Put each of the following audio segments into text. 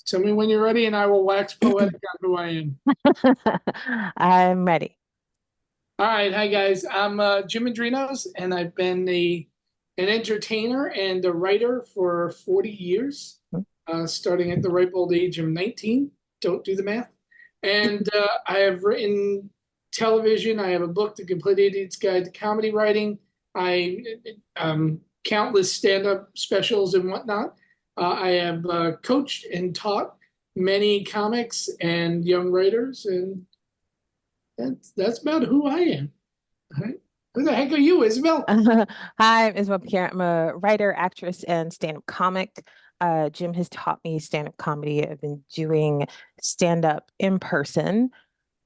Tell me when you're ready, and I will wax poetic on who I am. I'm ready. All right, hi guys. I'm Jim Mendrinos, and I've been an entertainer and a writer for 40 years, starting at the ripe old age of 19. Don't do the math. And I have written television. I have a book, The Complete Idiot's Guide to Comedy Writing. I countless stand-up specials and whatnot. I have coached and taught many comics and young writers, and that's about who I am. All right. Who the heck are you, Isabel? Hi, I'm Isabelle Pierre. I'm a writer, actress, and stand-up comic. Jim has taught me stand-up comedy. I've been doing stand-up in person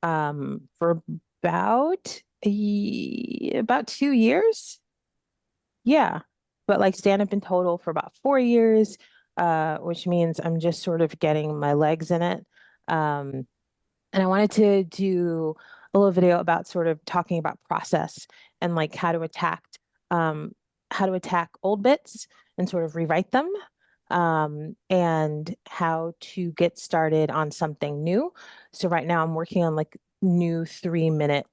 for about 2 years. Yeah, but like stand-up in total for about 4 years, which means I'm just sort of getting my legs in it. Um, And I wanted to do a little video about sort of talking about process and like um, how to attack old bits and sort of rewrite them, and how to get started on something new. So right now I'm working on like new 3 minute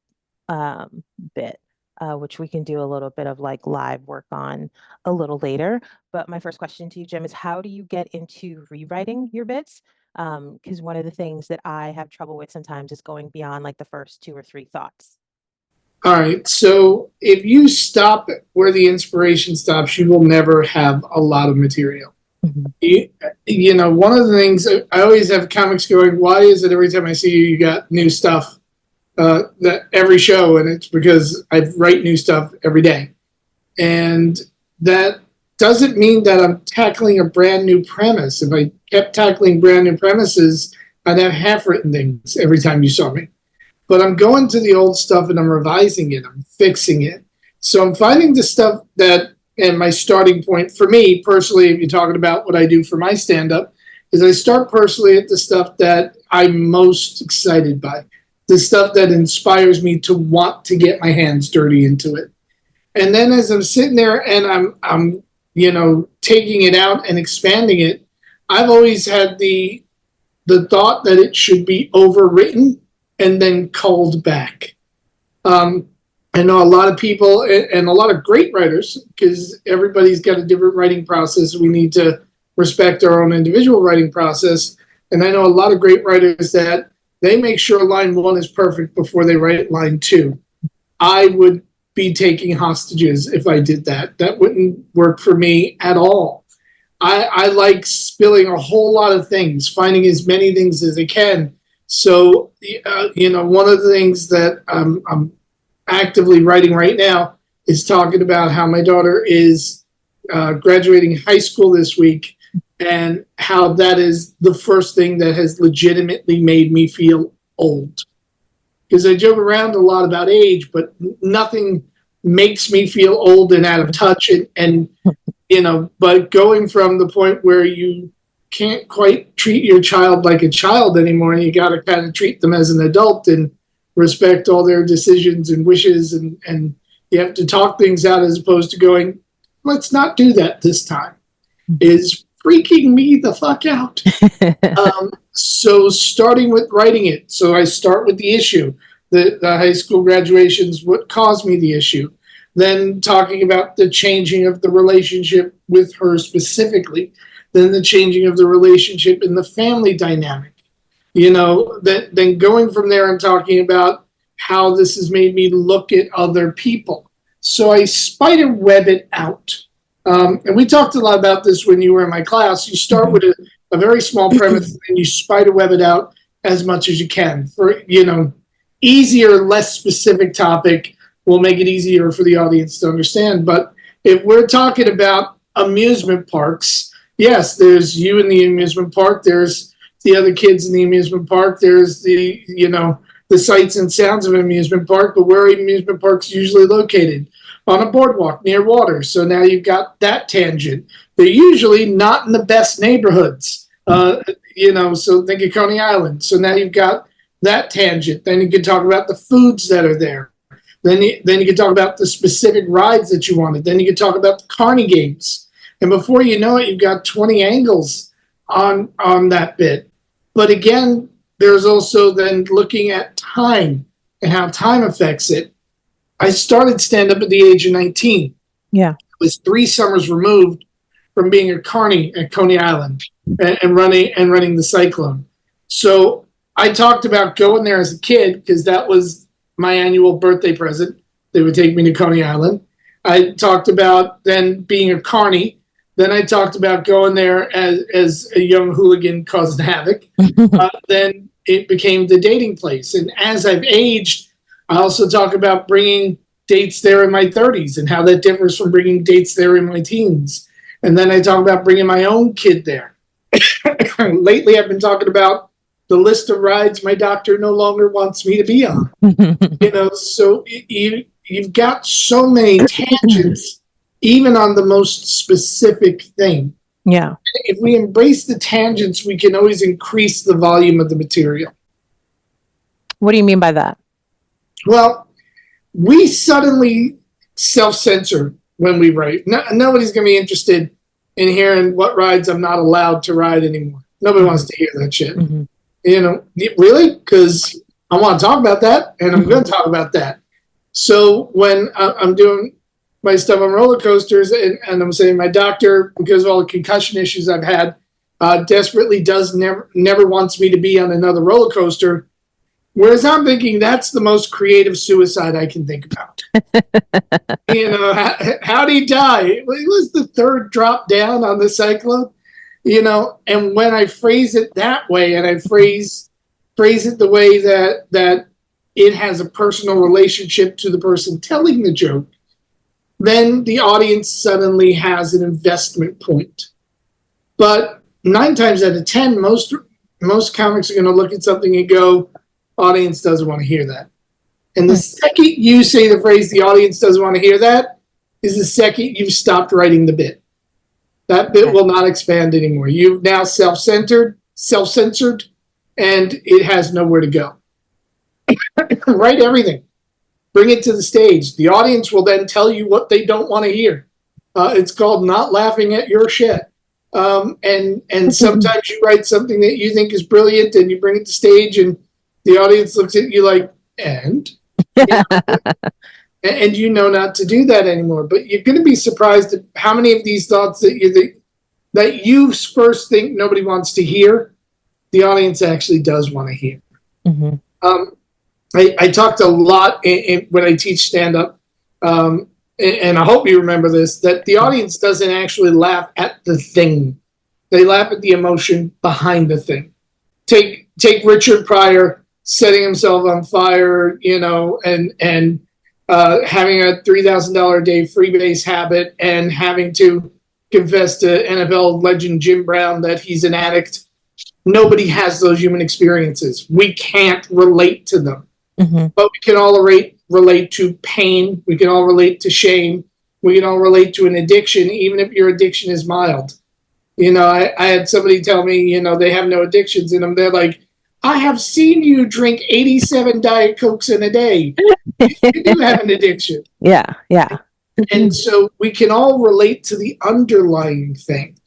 bit, which we can do a little bit of like live work on a little later. But my first question to you, Jim, is how do you get into rewriting your bits? Because one of the things that I have trouble with sometimes is going beyond like the first two or three thoughts. All right. So if you stop where the inspiration stops, you will never have a lot of material. Mhm. One of the things I always have comics going, why is it every time I see you, you got new stuff that every show? And it's because I write new stuff every day. And that doesn't mean that I'm tackling a brand new premise. If I kept tackling brand new premises, I'd have half written things every time you saw me. But I'm going to the old stuff and I'm revising it, I'm fixing it. So I'm finding the stuff that, and my starting point for me personally, if you're talking about what I do for my stand up, is I start personally at the stuff that I'm most excited by, the stuff that inspires me to want to get my hands dirty into it. And then as I'm sitting there and I'm taking it out and expanding it, I've always had the thought that it should be overwritten and then culled back. Um, I know a lot of people and a lot of great writers, because everybody's got a different writing process. We need to respect our own individual writing process. And I know a lot of great writers that they make sure line one is perfect before they write line two. I would be taking hostages if I did that. That wouldn't work for me at all. I like spilling a whole lot of things, finding as many things as I can. So, one of the things that I'm actively writing right now is talking about how my daughter is graduating high school this week, and how that is the first thing that has legitimately made me feel old. Because I joke around a lot about age, but nothing makes me feel old and out of touch. But going from the point where you can't quite treat your child like a child anymore, and you got to kind of treat them as an adult and respect all their decisions and wishes, and you have to talk things out as opposed to going, let's not do that this time, is freaking me the fuck out. So starting with writing it. So I start with the issue, the high school graduations, what caused me the issue. Then talking about the changing of the relationship with her specifically. Then the changing of the relationship in the family dynamic. Then going from there and talking about how this has made me look at other people. So I spider web it out. And we talked a lot about this when you were in my class. You start with a very small premise and you spider web it out as much as you can. For, easier, less specific topic will make it easier for the audience to understand. But if we're talking about amusement parks, yes, there's you in the amusement park. There's the other kids in the amusement park. There's the sights and sounds of an amusement park. But where are amusement parks usually located? On a boardwalk near water. So now you've got that tangent. They're usually not in the best neighborhoods. So think of Coney Island. So now you've got that tangent. Then you can talk about the foods that are there. Then you can talk about the specific rides that you wanted. Then you can talk about the carny games. And before you know it, you've got 20 angles on that bit. But again, there's also then looking at time and how time affects it. I started stand-up at the age of 19. Yeah. I was 3 summers removed from being a carny at Coney Island and running the Cyclone. So I talked about going there as a kid because that was my annual birthday present. They would take me to Coney Island. I talked about then being a carny. Then I talked about going there as a young hooligan causing havoc. Then it became the dating place. And as I've aged, I also talk about bringing dates there in my 30s and how that differs from bringing dates there in my teens. And then I talk about bringing my own kid there. Lately, I've been talking about the list of rides my doctor no longer wants me to be on. So you've got so many tangents, even on the most specific thing. Yeah. If we embrace the tangents, we can always increase the volume of the material. What do you mean by that? Well, we suddenly self-censor when we write. Nobody's going to be interested in hearing what rides I'm not allowed to ride anymore. Nobody wants to hear that shit. Mm-hmm. Really? Because I want to talk about that, and I'm going to talk about that. So when I'm doing my stuff on roller coasters, and I'm saying my doctor, because of all the concussion issues I've had, desperately never wants me to be on another roller coaster. Whereas I'm thinking that's the most creative suicide I can think about. How'd he die? It was the 3rd drop down on the Cyclone. And when I phrase it that way, and I phrase it the way that it has a personal relationship to the person telling the joke, then the audience suddenly has an investment point. But 9 times out of 10, most comics are going to look at something and go, audience doesn't want to hear that. And the second you say the phrase, the audience doesn't want to hear that, is the second you've stopped writing the bit. That bit will not expand anymore. You've now self-censored, and it has nowhere to go. Write everything. Bring it to the stage. The audience will then tell you what they don't want to hear. It's called not laughing at your shit. And sometimes you write something that you think is brilliant, and you bring it to stage, and the audience looks at you like, and not to do that anymore. But you're going to be surprised at how many of these thoughts that you first think nobody wants to hear, the audience actually does want to hear. Mm-hmm. I talked a lot when I teach stand-up, and I hope you remember this, that the audience doesn't actually laugh at the thing. They laugh at the emotion behind the thing. Take Richard Pryor setting himself on fire, and having a $3,000 a day freebase habit, and having to confess to NFL legend Jim Brown that he's an addict. Nobody has those human experiences. We can't relate to them. Mm-hmm. But we can all relate to pain. We can all relate to shame. We can all relate to an addiction, even if your addiction is mild. I had somebody tell me, they have no addictions in them. They're like, I have seen you drink 87 Diet Cokes in a day. You do have an addiction. Yeah. And so we can all relate to the underlying thing.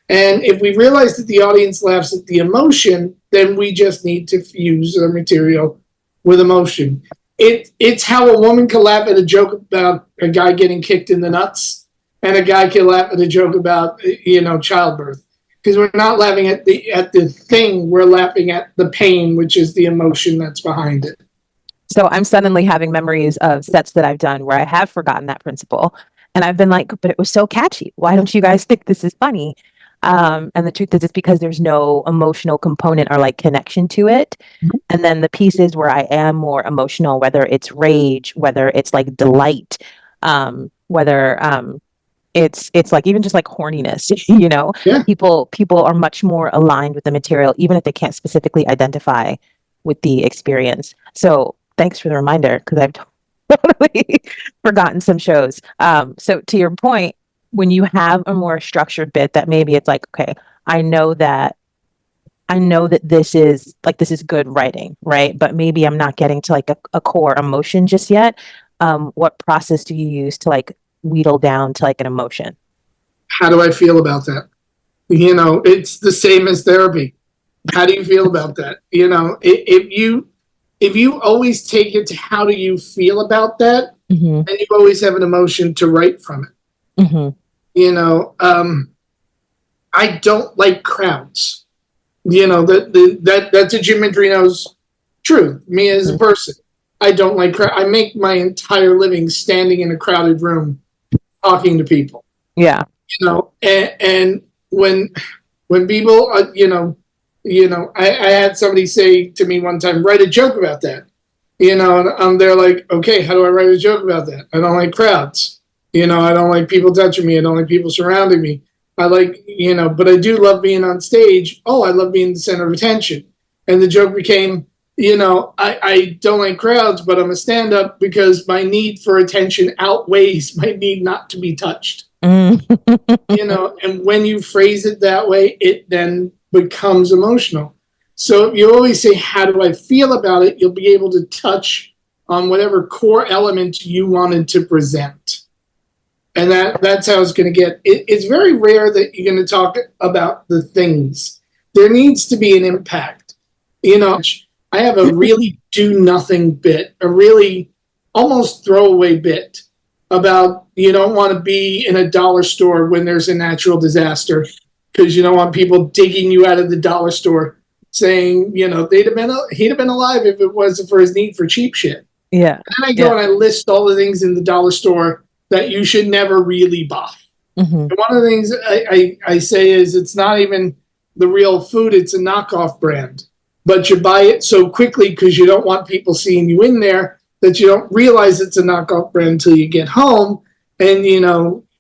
And if we realize that the audience laughs at the emotion, then we just need to fuse our material with emotion. It's how a woman can laugh at a joke about a guy getting kicked in the nuts, and a guy can laugh at a joke about childbirth, because we're not laughing at the thing, we're laughing at the pain, which is the emotion that's behind it. So I'm suddenly having memories of sets that I've done where I have forgotten that principle, and I've been like, but it was so catchy. Why don't you guys think this is funny? And the truth is, it's because there's no emotional component or like connection to it. Mm-hmm. And then the pieces where I am more emotional, whether it's rage, whether it's like delight, whether it's like even just like horniness, yeah. People are much more aligned with the material, even if they can't specifically identify with the experience. So thanks for the reminder, because I've totally forgotten some shows. So to your point, when you have a more structured bit that maybe it's like, okay, I know that this is good writing, right? But maybe I'm not getting to like a core emotion just yet. What process do you use to like wheedle down to like an emotion? How do I feel about that? It's the same as therapy. How do you feel about that? If you always take it to how do you feel about that, Mm-hmm. then you always have an emotion to write from it. Mm-hmm. I don't like crowds. That's a Jim Mendrinos truth. Me as a person, I don't like crowd. I make my entire living standing in a crowded room talking to people. Yeah. And when people, I had somebody say to me one time, write a joke about that. And they're like, okay, how do I write a joke about that? I don't like crowds. I don't like people touching me. I don't like people surrounding me. I like, but I do love being on stage. Oh, I love being the center of attention. And the joke became, I don't like crowds, but I'm a stand-up because my need for attention outweighs my need not to be touched. And when you phrase it that way, it then becomes emotional. So if you always say, how do I feel about it? You'll be able to touch on whatever core element you wanted to present. And that's how it's going to get. It's very rare that you're going to talk about the things. There needs to be an impact. I have a really do nothing bit, a really almost throwaway bit about you don't want to be in a dollar store when there's a natural disaster because you don't want people digging you out of the dollar store saying, he'd have been alive if it wasn't for his need for cheap shit. Yeah. And then I go and I list all the things in the dollar store that you should never really buy. Mm-hmm. And one of the things I say is it's not even the real food, it's a knockoff brand. But you buy it so quickly because you don't want people seeing you in there that you don't realize it's a knockoff brand until you get home. And,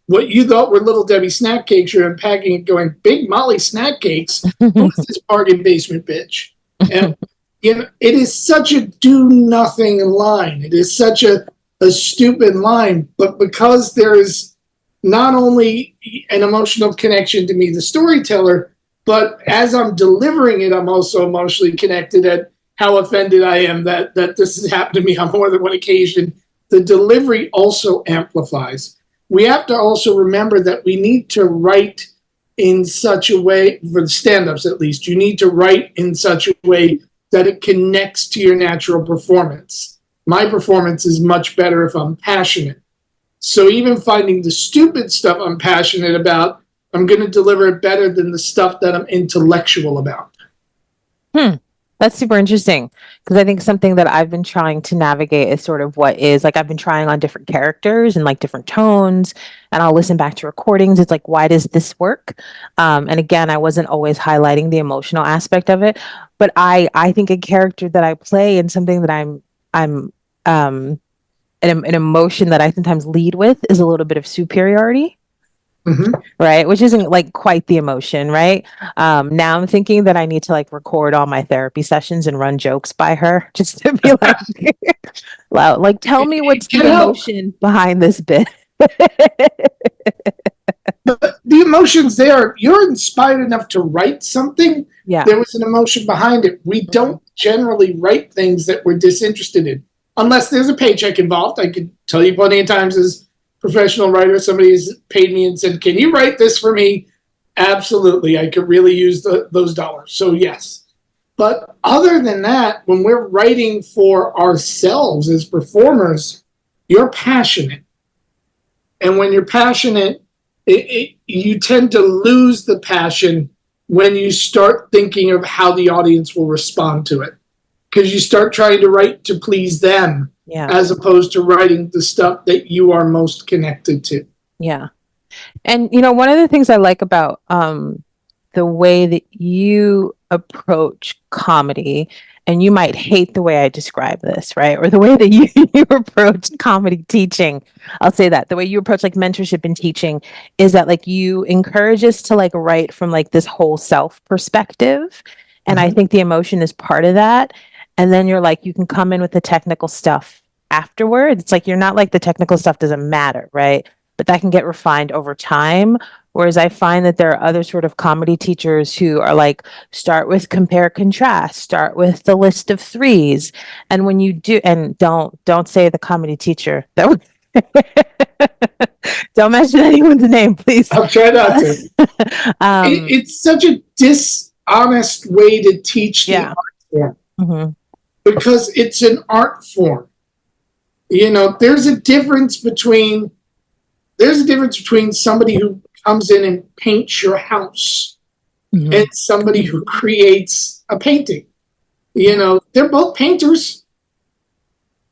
what you thought were Little Debbie snack cakes, you're unpacking it going, Big Molly snack cakes? Who's this bargain basement bitch? And, it is such a do-nothing line. It is such a stupid line. But because there's not only an emotional connection to me, the storyteller, but as I'm delivering it, I'm also emotionally connected at how offended I am that this has happened to me on more than one occasion. The delivery also amplifies. We have to also remember that we need to write in such a way, for the stand-ups at least, you need to write in such a way that it connects to your natural performance. My performance is much better if I'm passionate. So even finding the stupid stuff I'm passionate about, I'm going to deliver it better than the stuff that I'm intellectual about. That's super interesting because I think something that I've been trying to navigate is sort of what is like I've been trying on different characters and like different tones, and I'll listen back to recordings. It's like, why does this work? And again, I wasn't always highlighting the emotional aspect of it, but I think a character that I play and something that I'm an emotion that I sometimes lead with is a little bit of superiority. Mm-hmm. Right, which isn't like quite the emotion, right? Now I'm thinking that I need to like record all my therapy sessions and run jokes by her just to be like, like tell me what's the emotion behind this bit. The emotion's there. You're inspired enough to write something. Yeah, there was an emotion behind it. We don't generally write things that we're disinterested in, unless there's a paycheck involved. I could tell you plenty of times as professional writer, somebody's paid me and said, can you write this for me? Absolutely. I could really use those dollars. So yes. But other than that, when we're writing for ourselves as performers, you're passionate. And when you're passionate, you tend to lose the passion when you start thinking of how the audience will respond to it. Because you start trying to write to please them. Yeah. As opposed to writing the stuff that you are most connected to. Yeah. And, one of the things I like about the way that you approach comedy, and you might hate the way I describe this, right? Or the way that you approach comedy teaching. I'll say that. The way you approach like mentorship and teaching is that like you encourage us to like write from like this whole self perspective. And I think the emotion is part of that. And then you're like, you can come in with the technical stuff afterwards. It's like, you're not like the technical stuff doesn't matter, right? But that can get refined over time. Whereas I find that there are other sort of comedy teachers who are like, start with compare contrast, start with the list of threes. And when you do, and don't say the comedy teacher that Don't mention anyone's name, please. I'll try not to. It's such a dishonest way to teach the art form. Mm-hmm. Because it's an art form. There's a difference between somebody who comes in and paints your house and somebody who creates a painting. They're both painters.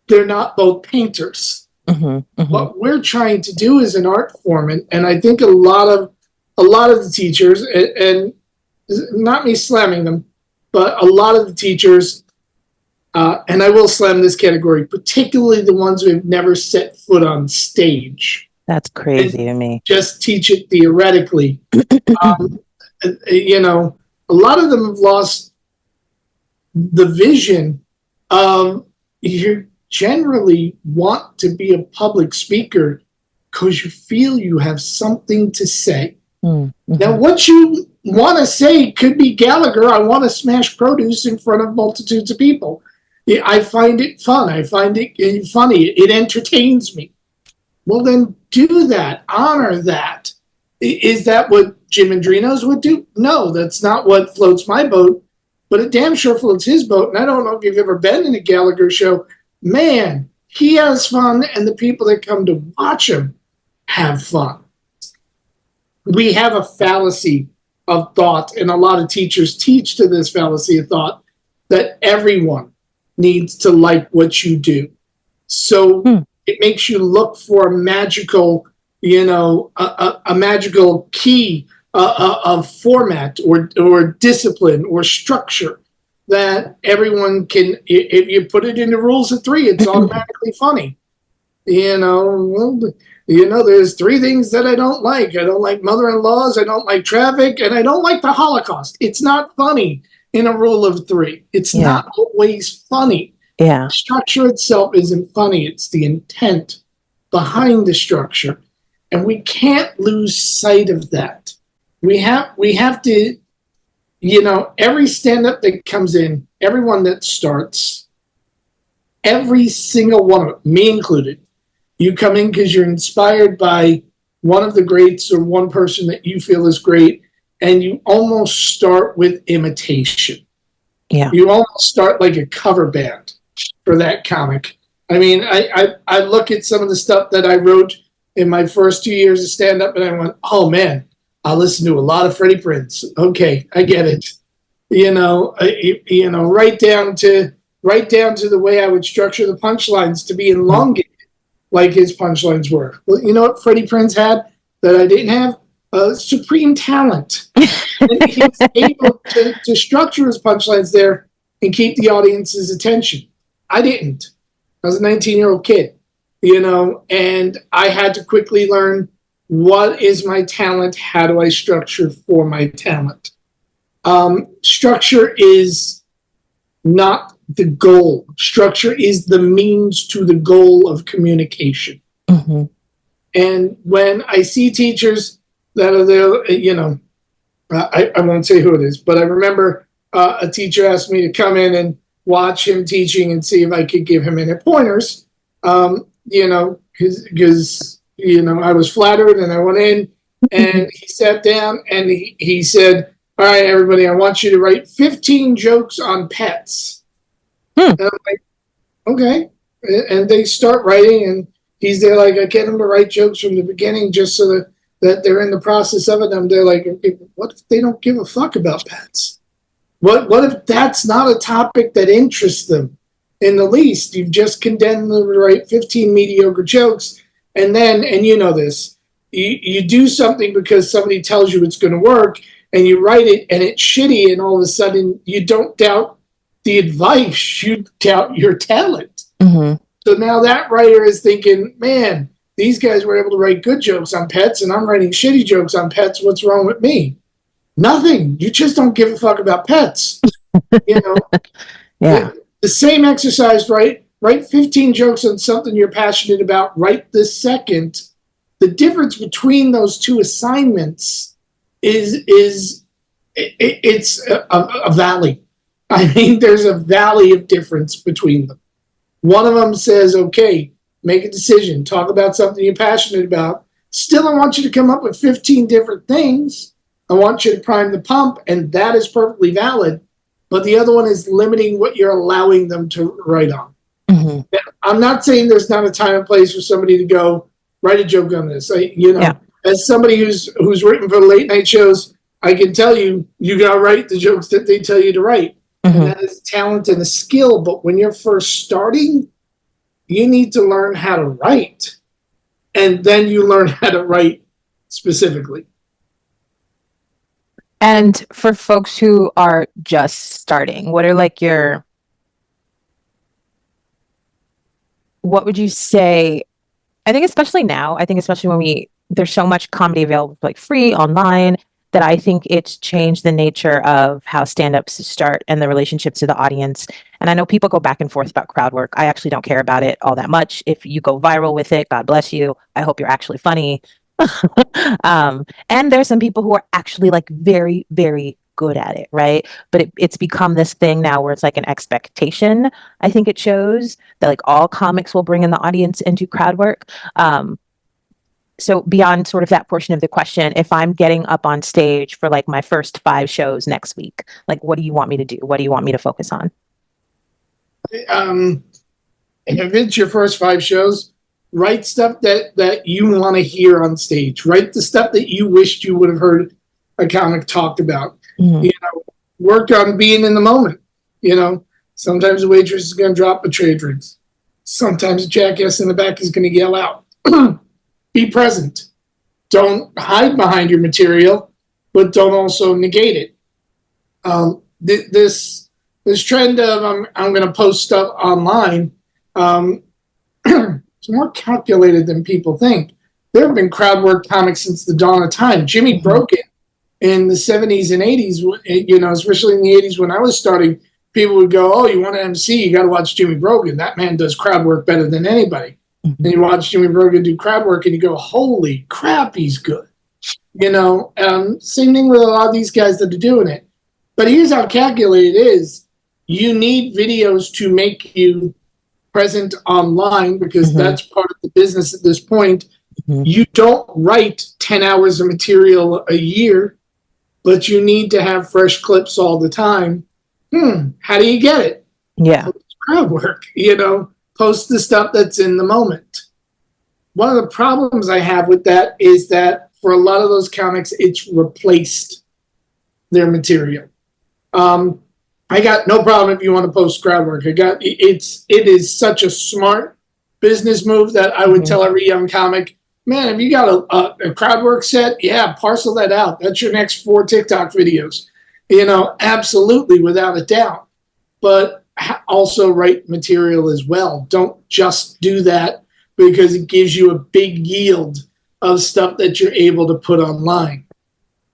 They're not both painters. What we're trying to do is an art form, and I think a lot of the teachers, and not me slamming them, but a lot of the teachers, and I will slam this category, particularly the ones who have never set foot on stage. That's crazy to me. Just teach it theoretically. A lot of them have lost the vision of you generally want to be a public speaker because you feel you have something to say. Now, what you want to say could be Gallagher, I want to smash produce in front of multitudes of people. I find it fun. I find it funny. It entertains me. Well, then do that. Honor that. Is that what Jim Mendrinos would do? No, that's not what floats my boat, but it damn sure floats his boat. And I don't know if you've ever been in a Gallagher show. Man, he has fun, and the people that come to watch him have fun. We have a fallacy of thought, and a lot of teachers teach to this fallacy of thought that everyone needs to like what you do. So it makes you look for a magical, a magical key of format or discipline or structure that everyone can, if you put it into rules of three, it's automatically funny. There's three things that I don't like. I don't like mother-in-laws, I don't like traffic, and I don't like the Holocaust. It's not funny in a rule of three. It's not always funny. Yeah. Structure itself isn't funny. It's the intent behind the structure. And we can't lose sight of that. We have to, every stand-up that comes in, everyone that starts, every single one of them, me included, you come in because you're inspired by one of the greats or one person that you feel is great, and you almost start with imitation. Yeah. You almost start like a cover band for that comic. I mean, I look at some of the stuff that I wrote in my first 2 years of stand-up, and I went, oh, man, I listen to a lot of Freddie Prinze. Okay, I get it. Right down to the way I would structure the punchlines to be elongated like his punchlines were. Well, you know what Freddie Prinze had that I didn't have? Supreme talent. And he was able to structure his punchlines there and keep the audience's attention. I didn't. I was a 19-year-old kid, and I had to quickly learn, what is my talent? How do I structure for my talent? Structure is not the goal. Structure is the means to the goal of communication. And when I see teachers that are there, I won't say who it is, but I remember a teacher asked me to come in and watch him teaching and see if I could give him any pointers, because I was flattered, and I went in and he sat down and he said, all right, everybody, I want you to write 15 jokes on pets. And I'm like, okay. And they start writing, and he's there like, I get them to write jokes from the beginning just so that they're in the process of it. And they're like, okay, what if they don't give a fuck about pets? What if that's not a topic that interests them in the least? You've just condemned them to write 15 mediocre jokes, and then, and you know this, you do something because somebody tells you it's going to work, and you write it, and it's shitty, and all of a sudden you don't doubt the advice, you doubt your talent. So now that writer is thinking, man, these guys were able to write good jokes on pets, and I'm writing shitty jokes on pets. What's wrong with me? Nothing. You just don't give a fuck about pets. Yeah. The same exercise, right? Write 15 jokes on something you're passionate about right this second. The difference between those two assignments is a valley. I mean, there's a valley of difference between them. One of them says, okay, make a decision, talk about something you're passionate about. Still, I want you to come up with 15 different things. I want you to prime the pump, and that is perfectly valid. But the other one is limiting what you're allowing them to write on. Mm-hmm. I'm not saying there's not a time and place for somebody to go write a joke on this. As somebody who's written for late night shows, I can tell you, you got to write the jokes that they tell you to write. Mm-hmm. And that is talent and a skill. But when you're first starting, you need to learn how to write. And then you learn how to write specifically. And for folks who are just starting, what would you say? I think especially now, when there's so much comedy available like free online, that I think it's changed the nature of how stand-ups start and the relationships to the audience. And I know people go back and forth about Crowdwork. I actually don't care about it all that much. If you go viral with it, God bless you. I hope you're actually funny. And there's some people who are actually like very, very good at it, right? But it's become this thing now where it's like an expectation. I think it shows that like all comics will bring in the audience and do Crowdwork. So beyond sort of that portion of the question, if I'm getting up on stage for like my first 5 shows next week, like what do you want me to do? What do you want me to focus on? If it's your first 5 shows, write stuff that you want to hear on stage. Write the stuff that you wished you would have heard a comic talked about. Mm-hmm. Work on being in the moment. Sometimes the waitress is going to drop a tray of drinks. Sometimes a jackass in the back is going to yell out. Be present. Don't hide behind your material, but don't also negate it. This trend of I'm going to post stuff online, it's more calculated than people think. There have been Crowdwork comics since the dawn of time. Jimmy Broken in the 70s and 80s, especially in the 80s when I was starting, people would go, oh, you want to MC, you got to watch Jimmy Brogan. That man does crowd work better than anybody. Mm-hmm. And you watch Jimmy Brogan do crowd work and you go, holy crap, he's good. Same thing with a lot of these guys that are doing it. But here's how calculated it is. You need videos to make you present online because that's part of the business at this point. Mm-hmm. You don't write 10 hours of material a year, but you need to have fresh clips all the time. How do you get it? Yeah. Crowd work, post the stuff that's in the moment. One of the problems I have with that is that for a lot of those comics, it's replaced their material. I got no problem if you want to post crowd work. It is such a smart business move that I would tell every young comic, man, if you got a crowd work set, parcel that out. That's your next 4 TikTok videos. Absolutely, without a doubt. But also write material as well. Don't just do that because it gives you a big yield of stuff that you're able to put online.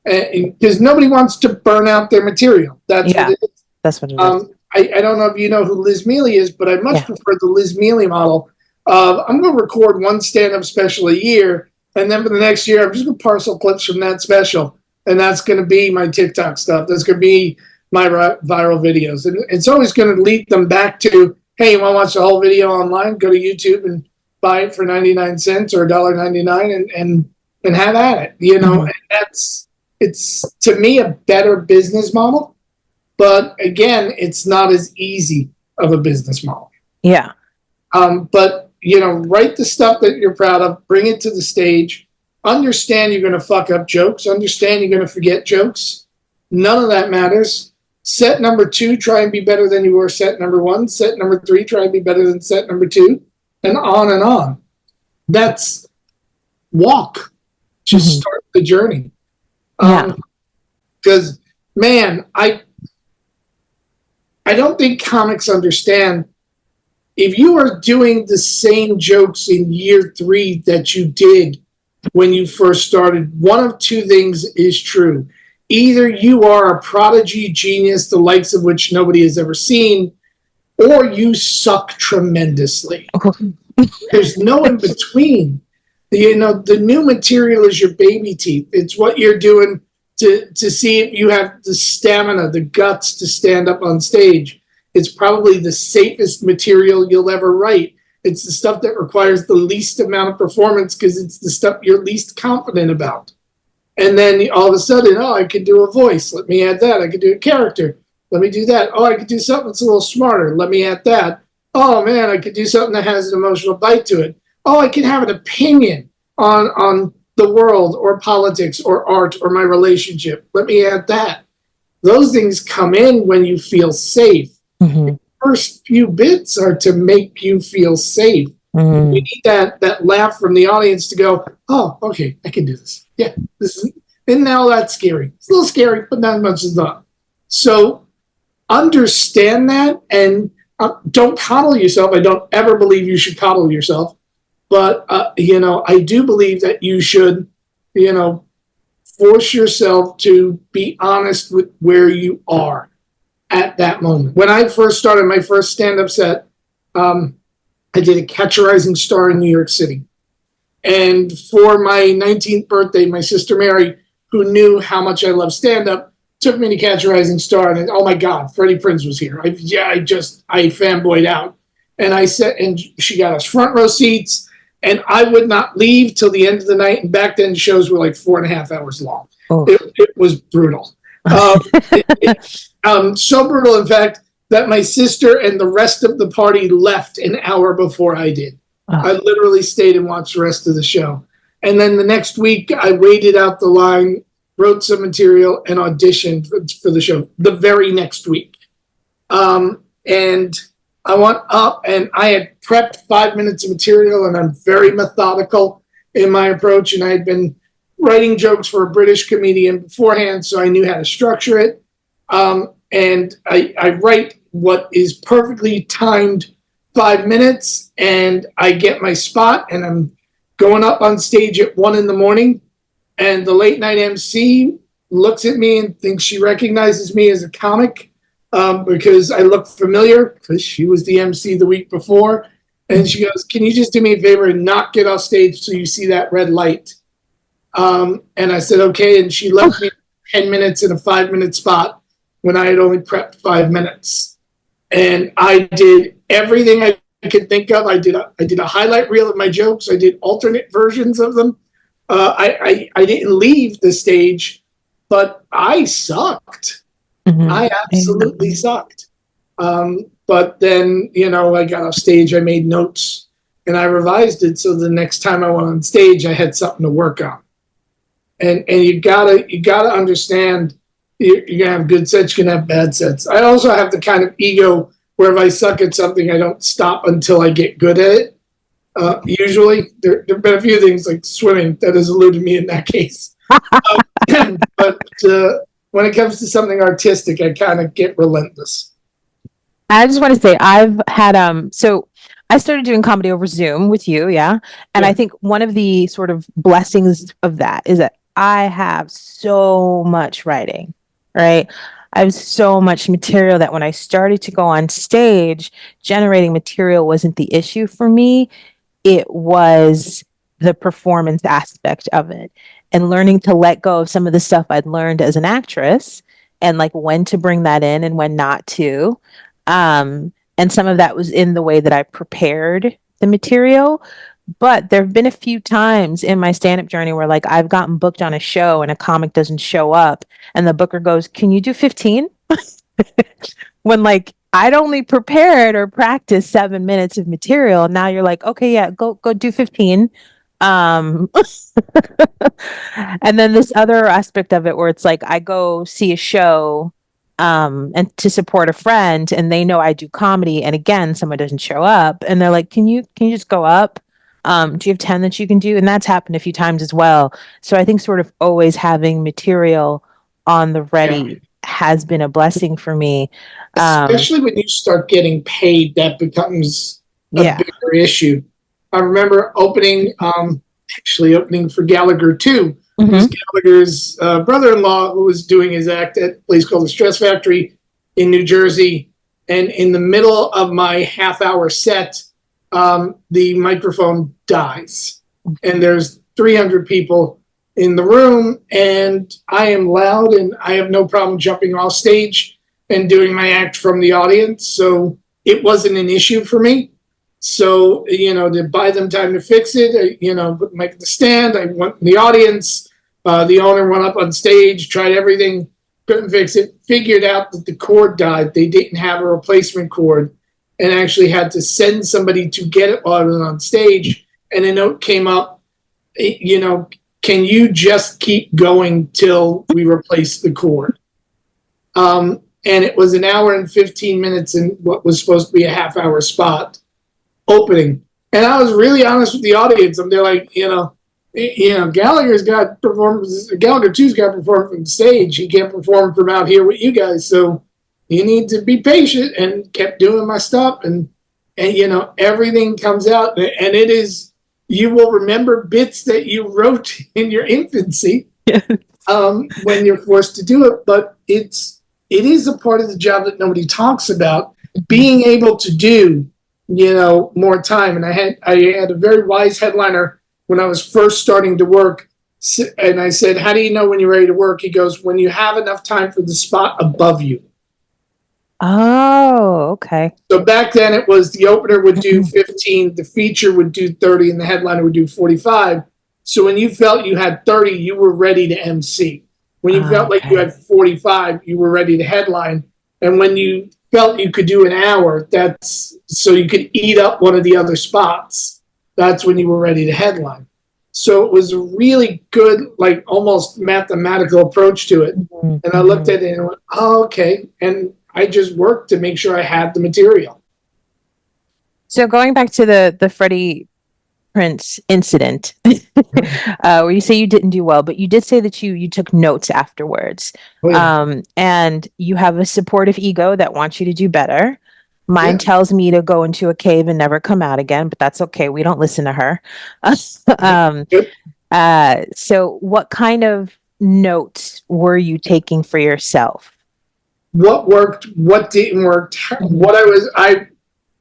Because nobody wants to burn out their material. That's what it is. That's what it is. I don't know if you know who Liz Mealy is, but I much prefer the Liz Mealy model of I'm going to record one stand-up special a year, and then for the next year, I'm just going to parcel clips from that special. And that's going to be my TikTok stuff. That's going to be my viral videos. And it's always going to lead them back to, hey, you want to watch the whole video online? Go to YouTube and buy it for 99 cents or $1.99 and have at it. And it's to me a better business model. But again, it's not as easy of a business model. Yeah. But, write the stuff that you're proud of, bring it to the stage. Understand you're going to fuck up jokes. Understand you're going to forget jokes. None of that matters. Set number 2, try and be better than you were set number 1. Set number 3, try and be better than set number 2. And on and on. That's walk. Just start the journey. Because, man, I don't think comics understand. If you are doing the same jokes in year 3 that you did when you first started, one of 2 things is true. Either you are a prodigy genius, the likes of which nobody has ever seen, or you suck tremendously. There's no in between. The new material is your baby teeth. It's what you're doing to see if you have the stamina, the guts to stand up on stage. It's probably the safest material you'll ever write. It's the stuff that requires the least amount of performance because it's the stuff you're least confident about. And then all of a sudden, oh, I could do a voice. Let me add that. I could do a character. Let me do that. Oh, I could do something that's a little smarter. Let me add that. Oh, man, I could do something that has an emotional bite to it. Oh, I can have an opinion on the world or politics or art or my relationship. Let me add that. Those things come in when you feel safe. Mm-hmm. The first few bits are to make you feel safe. Mm-hmm. You need that laugh from the audience to go, oh, okay, I can do this. Yeah, isn't now that scary. It's a little scary, but not as much as not. So understand that and don't coddle yourself. I don't ever believe you should coddle yourself. But, I do believe that you should, force yourself to be honest with where you are at that moment. When I first started my first stand-up set, I did a Catch a Rising Star in New York City. And for my 19th birthday, my sister Mary, who knew how much I love stand-up, took me to Catch a Rising Star. And oh my God, Freddie Prinze was here. I fanboyed out. And I said, and she got us front row seats. And I would not leave till the end of the night. And back then, shows were like 4.5 hours long. Oh. It was brutal. So brutal, in fact, that my sister and the rest of the party left an hour before I did. Oh. I literally stayed and watched the rest of the show. And then the next week, I waited out the line, wrote some material, and auditioned for the show the very next week. And I went up and I had prepped 5 minutes of material, and I'm very methodical in my approach. And I had been writing jokes for a British comedian beforehand, so I knew how to structure it. And I write what is perfectly timed 5 minutes, and I get my spot, and I'm going up on stage at 1 a.m. And the late night MC looks at me and thinks she recognizes me as a comic. Because I look familiar, because she was the MC the week before. And she goes, can you just do me a favor and not get off stage so you see that red light? And I said, okay. And she left me 10 minutes in a 5-minute spot when I had only prepped 5 minutes. And I did everything I could think of. I did a highlight reel of my jokes. I did alternate versions of them. I didn't leave the stage, but I sucked. Mm-hmm. I absolutely sucked. But then, I got off stage, I made notes, and I revised it. So the next time I went on stage, I had something to work on. And you gotta understand, you're gonna have good sets, you're gonna have bad sets. I also have the kind of ego where if I suck at something, I don't stop until I get good at it. Usually, there have been a few things like swimming that has eluded me in that case. But when it comes to something artistic, I kind of get relentless. I just want to say I've had so I started doing comedy over Zoom with you, yeah. And yeah. I think one of the sort of blessings of that is that I have so much writing, right? I have so much material that when I started to go on stage, generating material wasn't the issue for me. It was the performance aspect of it. And learning to let go of some of the stuff I'd learned as an actress and like when to bring that in and when not to. And some of that was in the way that I prepared the material. But there have been a few times in my stand-up journey where like I've gotten booked on a show and a comic doesn't show up and the booker goes, can you do 15? When like I'd only prepared or practiced 7 minutes of material. Now you're like, okay, yeah, go do 15. And then this other aspect of it where it's like I go see a show and to support a friend and they know I do comedy and again someone doesn't show up and they're like, can you just go up? Do you have 10 that you can do? And that's happened a few times as well. So I think sort of always having material on the ready has been a blessing for me. Especially when you start getting paid, that becomes a bigger issue. I remember opening for Gallagher too. Mm-hmm. It was Gallagher's brother-in-law who was doing his act at a place called the Stress Factory in New Jersey. And in the middle of my half-hour set, the microphone dies. And there's 300 people in the room, and I am loud, and I have no problem jumping off stage and doing my act from the audience. So it wasn't an issue for me. So, to buy them time to fix it, make the stand. I went in the audience. The owner went up on stage, tried everything, couldn't fix it, figured out that the cord died. They didn't have a replacement cord and actually had to send somebody to get it while I was on stage. And a note came up, can you just keep going till we replace the cord? And it was an hour and 15 minutes in what was supposed to be a half-hour spot opening. And I was really honest with the audience. And they're like, Gallagher's got performances. Gallagher 2's got to perform from the stage. He can't perform from out here with you guys. So you need to be patient. And kept doing my stuff. And everything comes out. And it is, you will remember bits that you wrote in your infancy when you're forced to do it. But it is a part of the job that nobody talks about. Being able to do, more time. And I had a very wise headliner when I was first starting to work. And I said, how do you know when you're ready to work? He goes, when you have enough time for the spot above you. Oh, okay. So back then it was the opener would do 15, the feature would do 30, and the headliner would do 45. So when you felt you had 30, you were ready to MC. When you felt like you had 45, you were ready to headline. And when you felt you could do an hour, that's so you could eat up one of the other spots. That's when you were ready to headline. So it was a really good, like almost mathematical approach to it. And I looked at it and went, oh, okay. And I just worked to make sure I had the material. So going back to the Freddie Prinze incident, where you say you didn't do well, but you did say that you took notes afterwards. Oh, yeah. And you have a supportive ego that wants you to do better. Mine tells me to go into a cave and never come out again, but that's okay. We don't listen to her. So what kind of notes were you taking for yourself? What worked, what didn't work,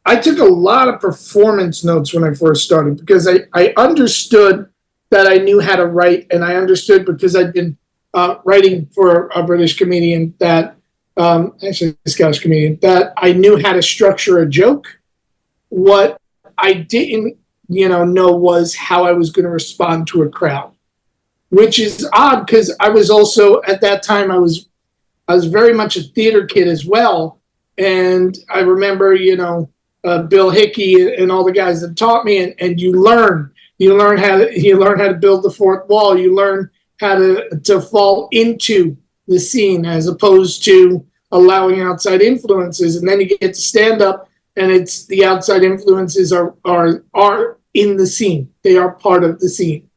I took a lot of performance notes when I first started because I understood that I knew how to write, and I understood because I'd been writing for a British comedian that, actually a Scottish comedian, that I knew how to structure a joke. What I didn't, know was how I was going to respond to a crowd, which is odd because I was also, at that time, I was very much a theater kid as well. And I remember, Bill Hickey and all the guys that taught me, and you learn how to build the fourth wall. You learn how to fall into the scene as opposed to allowing outside influences. And then you get to stand up, and it's the outside influences are in the scene. They are part of the scene.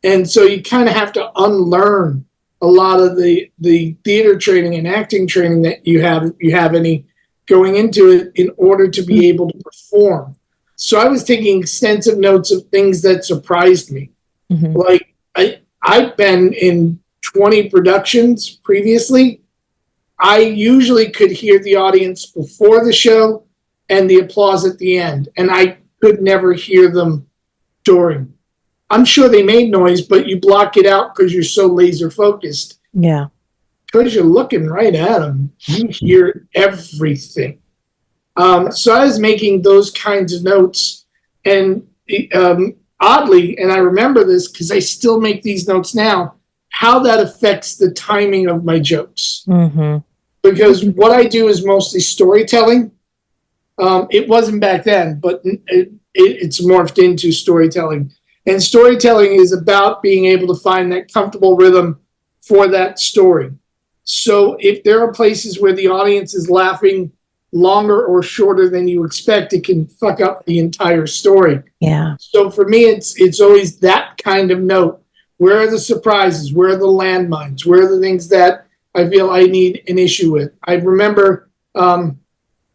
And so you kind of have to unlearn a lot of the theater training and acting training that you have, if you have any, going into it in order to be able to perform. So I was taking extensive notes of things that surprised me. Like I've been in 20 productions previously. I usually could hear the audience before the show and the applause at the end, and I could never hear them during. I'm sure they made noise, but you block it out because you're so laser focused. Yeah. Because you're looking right at them, you hear everything. So I was making those kinds of notes, and oddly, and I remember this because I still make these notes now, how that affects the timing of my jokes. Because what I do is mostly storytelling. It wasn't back then, but it's morphed into storytelling. And storytelling is about being able to find that comfortable rhythm for that story. So if there are places where the audience is laughing longer or shorter than you expect, it can fuck up the entire story. Yeah. So for me, it's always that kind of note. Where are the surprises? Where are the landmines? Where are the things that I feel I need an issue with? I remember, and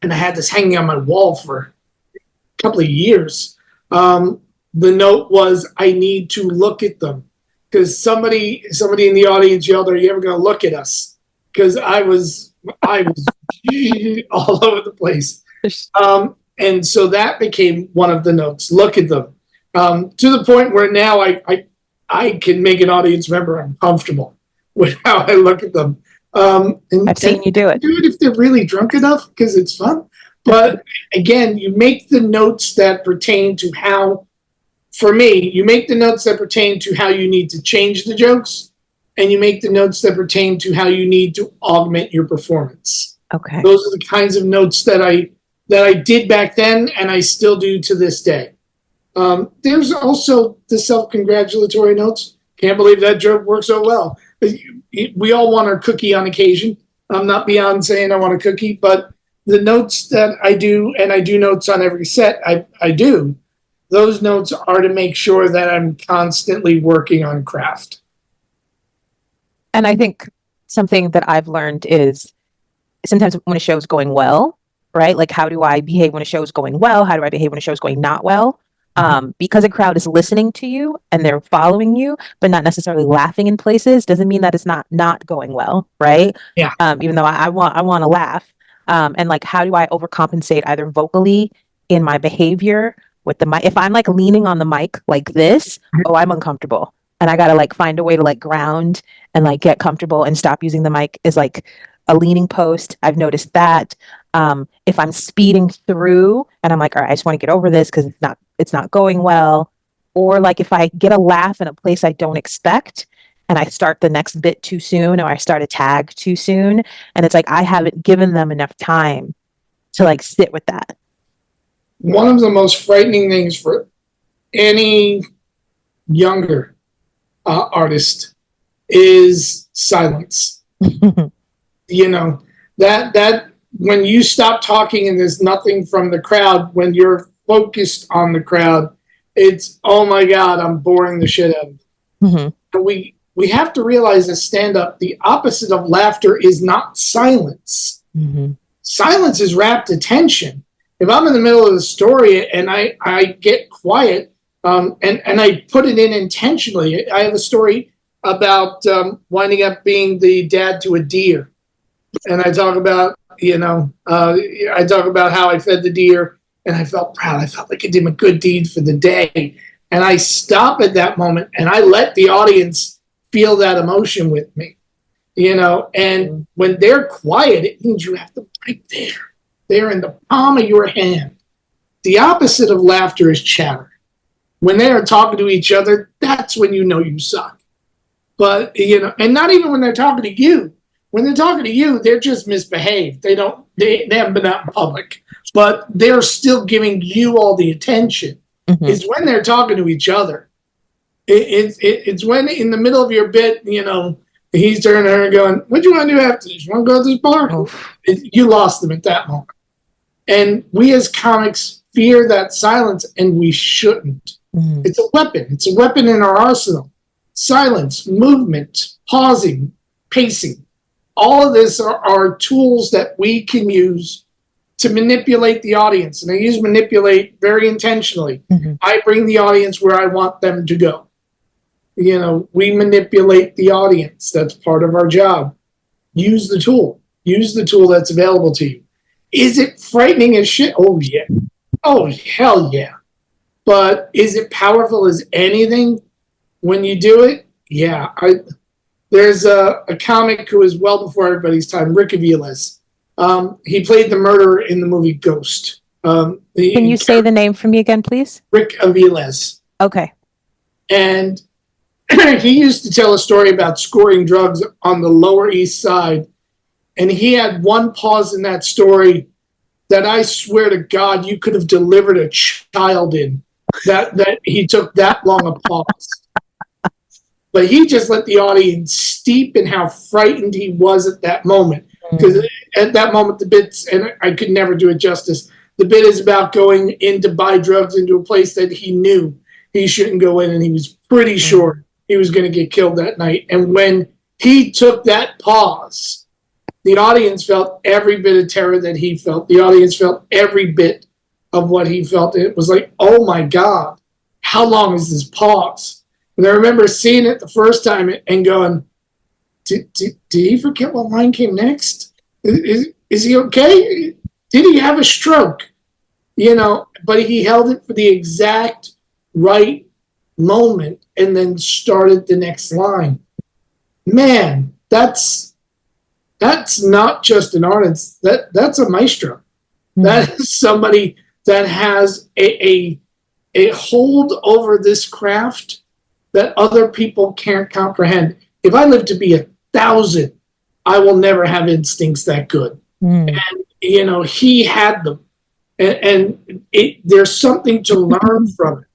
I had this hanging on my wall for a couple of years. The note was, I need to look at them. Because somebody in the audience yelled, "Are you ever going to look at us?" Because I was all over the place. And so that became one of the notes. Look at them. To the point where now I can make an audience member uncomfortable with how I look at them. And I've seen you do it. Do it if they're really drunk enough because it's fun. But again, you make the notes that pertain to how, for me, you make the notes that pertain to how you need to change the jokes, and you make the notes that pertain to how you need to augment your performance. Okay. Those are the kinds of notes that I did back then, and I still do to this day. There's also the self-congratulatory notes. Can't believe that joke worked so well. We all want our cookie on occasion. I'm not beyond saying I want a cookie, but the notes that I do, and I do notes on every set I do, those notes are to make sure that I'm constantly working on craft. And I think something that I've learned is sometimes when a show's going well, right? Like, how do I behave when a show's going well? How do I behave when a show's going not well? Because a crowd is listening to you and they're following you, but not necessarily laughing in places, doesn't mean that it's not going well, right? Yeah. Even though I want to laugh, and like, how do I overcompensate either vocally in my behavior with the mic? If I'm like leaning on the mic like this, oh, I'm uncomfortable, and I gotta like find a way to like ground and like get comfortable and stop using the mic is like a leaning post. I've noticed that. If I'm speeding through and I'm like, all right, I just want to get over this because it's not going well. Or like if I get a laugh in a place I don't expect and I start the next bit too soon, or I start a tag too soon, and it's like I haven't given them enough time to like sit with that. One of the most frightening things for any younger artist is silence. You know, that when you stop talking and there's nothing from the crowd, when you're focused on the crowd, it's, oh my God, I'm boring the shit out of it. And we have to realize as stand-up, the opposite of laughter is not silence. Silence is rapt attention. If I'm in the middle of the story and I get quiet, and I put it in intentionally. I have a story about winding up being the dad to a deer. And I talk about, I talk about how I fed the deer and I felt proud. I felt like I did a good deed for the day. And I stop at that moment and I let the audience feel that emotion with me, and when they're quiet, it means you have to right there. They're in the palm of your hand. The opposite of laughter is chatter. When they are talking to each other, that's when you know you suck. But, and not even when they're talking to you. When they're talking to you, they're just misbehaved. They haven't been out in public, but they're still giving you all the attention. It's when they're talking to each other. It's when in the middle of your bit, he's turning to her and going, what do you want to do after this? You want to go to this bar? You lost them at that moment. And we as comics fear that silence, and we shouldn't. It's a weapon. It's a weapon in our arsenal. Silence, movement, pausing, pacing. All of this are tools that we can use to manipulate the audience. And I use manipulate very intentionally. I bring the audience where I want them to go. We manipulate the audience. That's part of our job. Use the tool. Use the tool that's available to you. Is it frightening as shit? Oh, yeah. Oh, hell yeah. But is it powerful as anything when you do it? Yeah. There's a comic who is well before everybody's time, Rick Aviles. He played the murderer in the movie Ghost. Can you say the name for me again, please? Rick Aviles. Okay. And he used to tell a story about scoring drugs on the Lower East Side. And he had one pause in that story that I swear to God you could have delivered a child in. That he took that long a pause. But he just let the audience steep in how frightened he was at that moment. Because at that moment, the bits, and I could never do it justice, the bit is about going in to buy drugs into a place that he knew he shouldn't go in, and he was pretty sure he was going to get killed that night. And when he took that pause, the audience felt every bit of terror that he felt. The audience felt every bit of what he felt. It was like, oh my God, how long is this pause? And I remember seeing it the first time and going, did he forget what line came next? Is he okay? Did he have a stroke? But he held it for the exact right moment and then started the next line. Man, that's not just an artist. That's a maestro. That is somebody that has a hold over this craft that other people can't comprehend. If I live to be 1,000, I will never have instincts that good. And, he had them. And there's something to learn from it.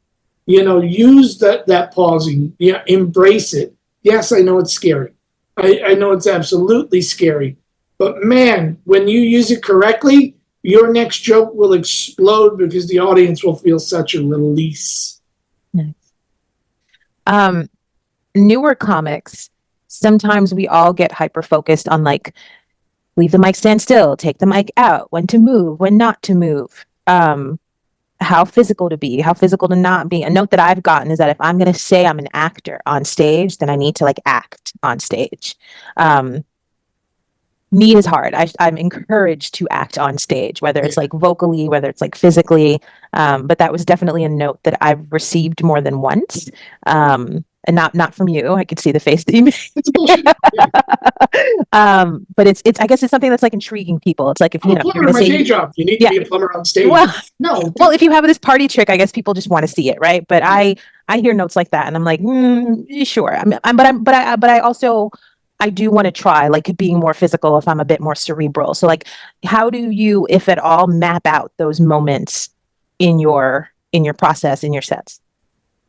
Use that pausing, embrace it. Yes, I know it's scary. I know it's absolutely scary. But man, when you use it correctly, your next joke will explode because the audience will feel such a release. Nice. Newer comics, sometimes we all get hyper focused on like, leave the mic stand still, take the mic out, when to move, when not to move. How physical to be, how physical to not be. A note that I've gotten is that if I'm going to say I'm an actor on stage, then I need to like act on stage. Me is hard. I'm encouraged to act on stage, whether it's like vocally, whether it's like physically. But that was definitely a note that I've received more than once. And not from you. I could see the face that you made. It's bullshit. But it's I guess it's something that's like intriguing people. It's like if I'm a plumber in my day job. You need to be a plumber on stage. Well, if you have this party trick, I guess people just want to see it, right? But I hear notes like that, and I'm like, sure. But I also I do want to try like being more physical if I'm a bit more cerebral. So like, how do you, if at all, map out those moments in your process, in your sets?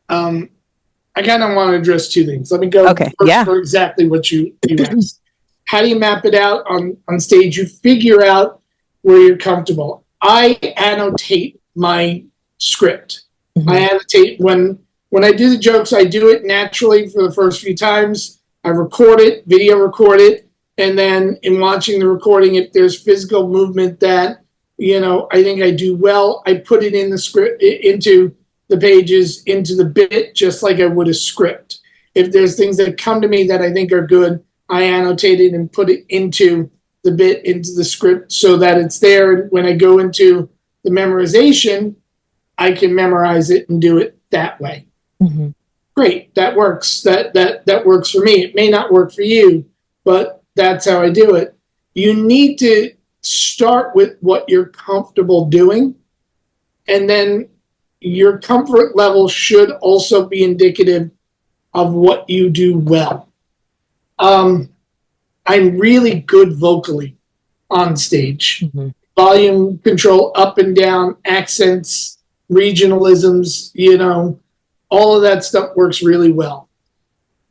I kind of want to address two things. Let me go first for exactly what you asked. How do you map it out on stage? You figure out where you're comfortable. I annotate my script. I annotate when I do the jokes, I do it naturally for the first few times. I record it, video record it, and then in watching the recording, if there's physical movement that, I think I do well, I put it in the script, into the pages, into the bit, just like I would a script. If there's things that come to me that I think are good, I annotate it and put it into the bit, into the script, so that it's there. When I go into the memorization, I can memorize it and do it that way. Great, that works. That works for me. It may not work for you, but that's how I do it. You need to start with what you're comfortable doing, and then your comfort level should also be indicative of what you do well. I'm really good vocally on stage. Volume control, up and down, accents, regionalisms, all of that stuff works really well.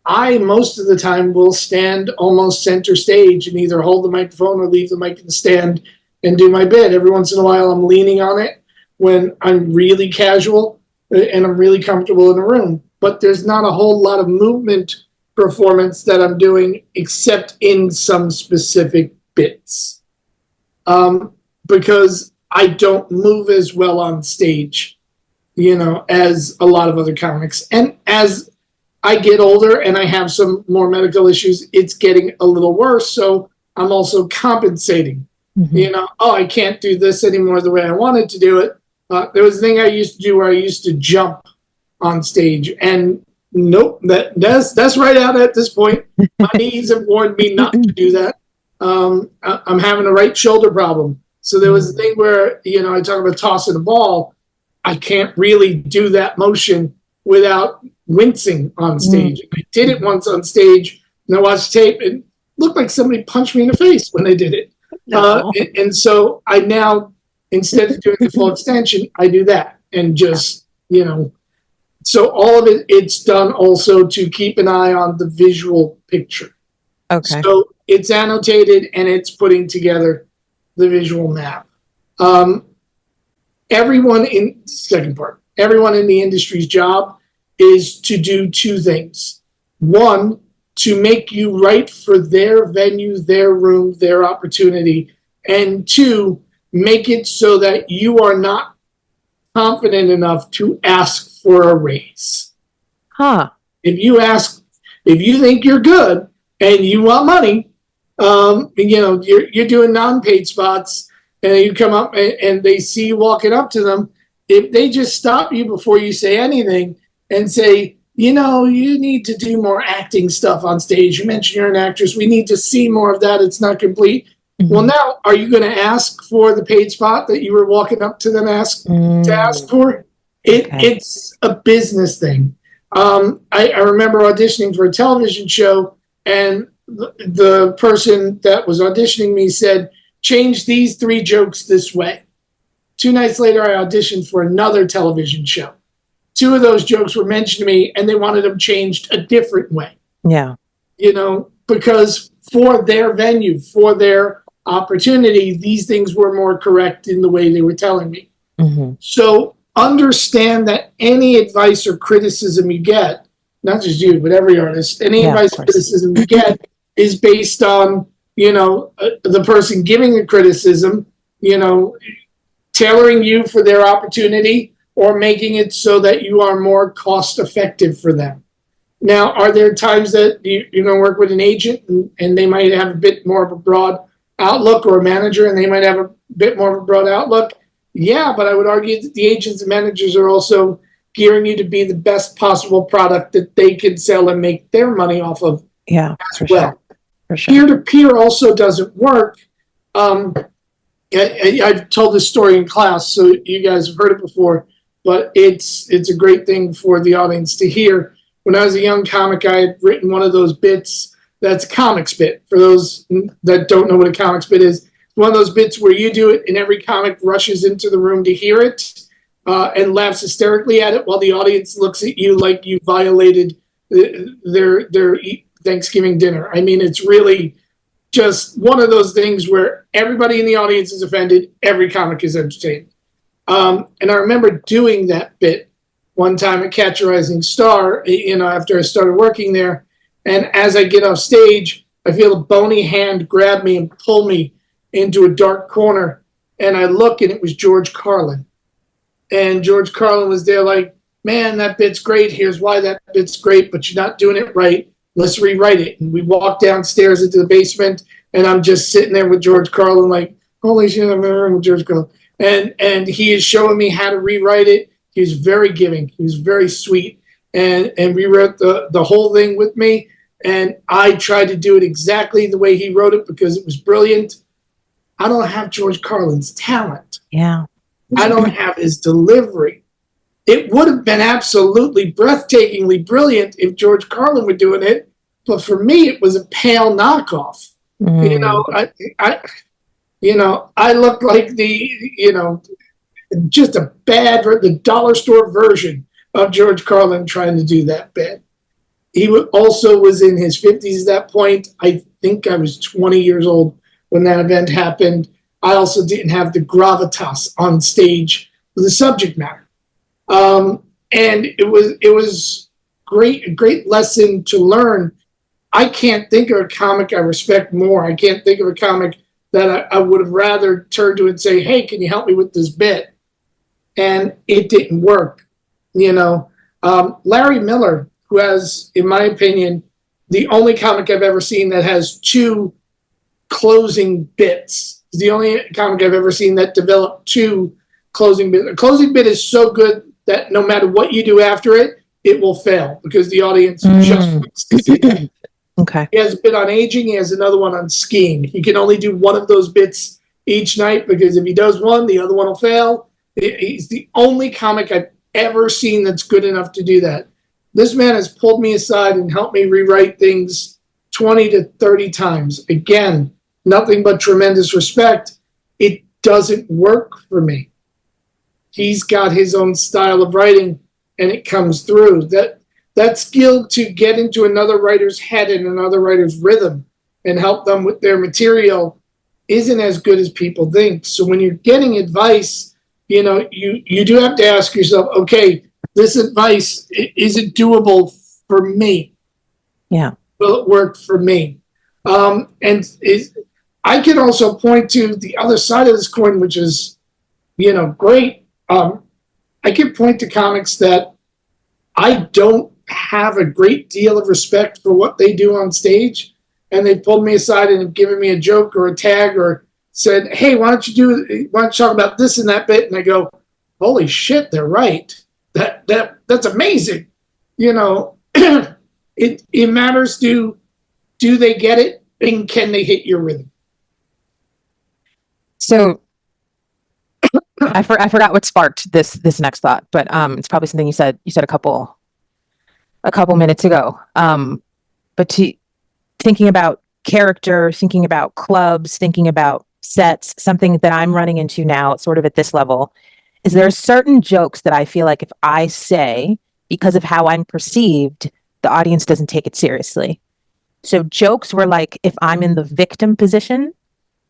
I, most of the time, will stand almost center stage and either hold the microphone or leave the mic in the stand and do my bit. Every once in a while, I'm leaning on it when I'm really casual and I'm really comfortable in a room. But there's not a whole lot of movement performance that I'm doing except in some specific bits. Because I don't move as well on stage, as a lot of other comics. And as I get older and I have some more medical issues, it's getting a little worse. So I'm also compensating. I can't do this anymore the way I wanted to do it. There was a thing I used to do where I used to jump on stage, and nope, that's right out at this point. My knees have warned me not to do that. I'm having a right shoulder problem. So there was a thing where, I talk about tossing a ball. I can't really do that motion without wincing on stage. I did it once on stage, and I watched tape, and it looked like somebody punched me in the face when I did it. And so I now, instead of doing the full extension, I do that. And just, so all of it, it's done also to keep an eye on the visual picture. Okay. So it's annotated and it's putting together the visual map. Everyone in the industry's job is to do two things. One, to make you right for their venue, their room, their opportunity. And two, make it so that you are not confident enough to ask for a raise. If you think you're good and you want money, you're doing non-paid spots, and you come up and they see you walking up to them. If they just stop you before you say anything and say, you need to do more acting stuff on stage. You mentioned you're an actress. We need to see more of that. It's not complete. Well, now, are you going to ask for the paid spot that you were walking up to them to ask for? It's a business thing. I remember auditioning for a television show, and the person that was auditioning me said, change these 3 jokes this way. 2 nights later, I auditioned for another television show. 2 of those jokes were mentioned to me, and they wanted them changed a different way. Yeah. Because for their venue, for their opportunity, these things were more correct in the way they were telling me. So understand that any advice or criticism you get, not just you, but every artist, any advice or criticism you get is based on, the person giving the criticism, tailoring you for their opportunity or making it so that you are more cost effective for them. Now, are there times that you're going to work with an agent and they might have a bit more of a broad outlook, or a manager and they might have a bit more of a broad outlook? Yeah, but I would argue that the agents and managers are also gearing you to be the best possible product that they can sell and make their money off of. Yeah, as well. For sure. Peer-to-peer also doesn't work. I've told this story in class, so you guys have heard it before, but it's a great thing for the audience to hear. When I was a young comic, I had written one of those bits that's a comics bit. For those that don't know what a comics bit is, it's one of those bits where you do it and every comic rushes into the room to hear it and laughs hysterically at it while the audience looks at you like you violated their Thanksgiving dinner. I mean, it's really just one of those things where everybody in the audience is offended, every comic is entertained. And I remember doing that bit one time at Catch a Rising Star, after I started working there. And as I get off stage, I feel a bony hand grab me and pull me into a dark corner. And I look, and it was George Carlin. And George Carlin was there like, man, that bit's great. Here's why that bit's great, but you're not doing it right. Let's rewrite it. And we walk downstairs into the basement, and I'm just sitting there with George Carlin like, holy shit, I'm in the room with George Carlin. And he is showing me how to rewrite it. He was very giving. He was very sweet, and rewrote the whole thing with me. And I tried to do it exactly the way he wrote it because it was brilliant. I don't have George Carlin's talent. Yeah. I don't have his delivery. It would have been absolutely breathtakingly brilliant if George Carlin were doing it, but for me, it was a pale knockoff. I looked like just a the dollar store version of George Carlin trying to do that bit. He also was in his 50s at that point. I think I was 20 years old when that event happened. I also didn't have the gravitas on stage for the subject matter. And it was a great lesson to learn. I can't think of a comic I respect more. I can't think of a comic that I would have rather turned to and say, hey, can you help me with this bit? And it didn't work. Larry Miller, who has, in my opinion, the only comic I've ever seen that has 2 closing bits. It's the only comic I've ever seen that developed 2 closing bits. A closing bit is so good that no matter what you do after it, it will fail because the audience just wants to see that. Okay. He has a bit on aging. He has another one on skiing. He can only do one of those bits each night because if he does one, the other one will fail. He's the only comic I've ever seen that's good enough to do that. This man has pulled me aside and helped me rewrite things 20 to 30 times. Again, nothing but tremendous respect. It doesn't work for me. He's got his own style of writing, and it comes through. That skill to get into another writer's head and another writer's rhythm and help them with their material isn't as good as people think. So when you're getting advice, you do have to ask yourself, okay, this advice, is it doable for me? Yeah. Will it work for me? I can also point to the other side of this coin, which is, great. I can point to comics that I don't have a great deal of respect for what they do on stage, and they pulled me aside and have given me a joke or a tag or said, hey, why don't you talk about this and that bit? And I go, holy shit, they're right. That's amazing. It matters do they get it and can they hit your rhythm? So I forgot what sparked this next thought, but it's probably something you said a couple minutes ago. Thinking about character, thinking about clubs, thinking about sets, something that I'm running into now, sort of at this level, is there are certain jokes that I feel like if I say, because of how I'm perceived, the audience doesn't take it seriously. So jokes where, like, if I'm in the victim position,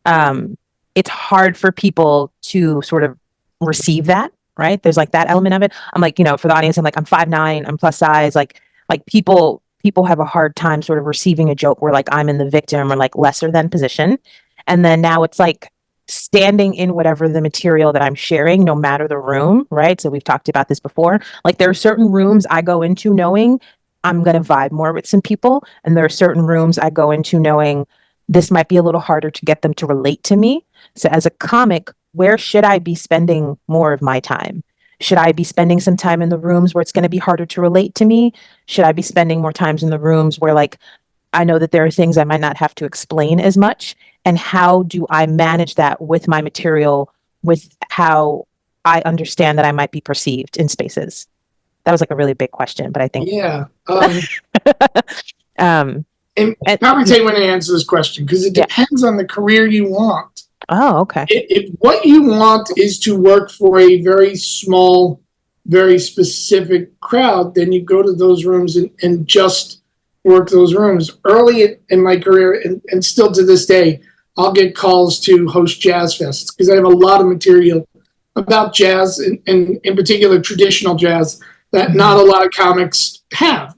it's hard for people to sort of receive that, right? There's like that element of it. I'm like, for the audience, I'm like, I'm 5'9", I'm plus size, like people have a hard time sort of receiving a joke where like I'm in the victim or like lesser than position. And then now it's like standing in whatever the material that I'm sharing, no matter the room, right? So we've talked about this before. Like there are certain rooms I go into knowing I'm going to vibe more with some people. And there are certain rooms I go into knowing this might be a little harder to get them to relate to me. So as a comic, where should I be spending more of my time? Should I be spending some time in the rooms where it's going to be harder to relate to me? Should I be spending more times in the rooms where like I know that there are things I might not have to explain as much? And how do I manage that with my material, with how I understand that I might be perceived in spaces? That was like a really big question, but I think Yeah. um And probably take when to answer this question because it depends on the career you want. Oh, okay. If what you want is to work for a very small, very specific crowd, then you go to those rooms and just work those rooms. Early in my career, and still to this day, I'll get calls to host jazz fests because I have a lot of material about jazz and in particular traditional jazz that not a lot of comics have,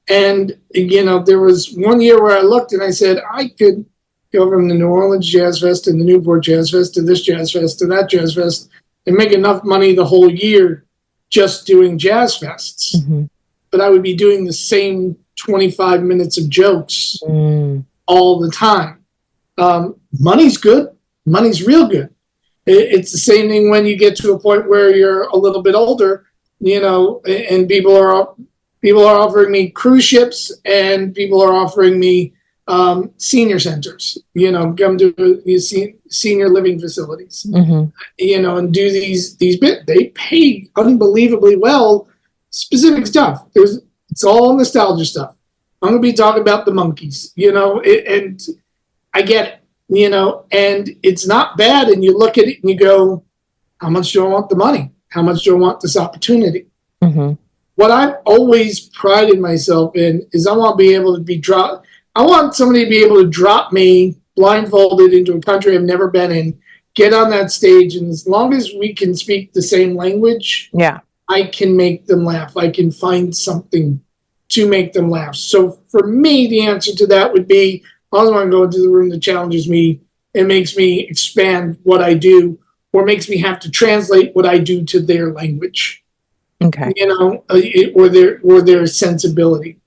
And, there was one year where I looked and I said, I could go from the New Orleans Jazz Fest and the Newport Jazz Fest to this Jazz Fest to that Jazz Fest and make enough money the whole year just doing jazz fests. Mm-hmm. But I would be doing the same 25 minutes of jokes all the time. Money's good. Money's real good. It's the same thing when you get to a point where you're a little bit older, and people are offering me cruise ships and people are offering me senior centers, come to senior living facilities, and do these bits. They pay unbelievably well, specific stuff. It's all nostalgia stuff. I'm going to be talking about the Monkees, and I get it, and it's not bad. And you look at it and you go, how much do I want the money? How much do I want this opportunity? Mm-hmm. What I've always prided myself in is I want to be able to be dropped. I want somebody to be able to drop me blindfolded into a country I've never been in, get on that stage, and as long as we can speak the same language, I can make them laugh. I can find something to make them laugh. So for me, the answer to that would be, I always want to go into the room that challenges me and makes me expand what I do or makes me have to translate what I do to their language. Okay. Or their sensibility.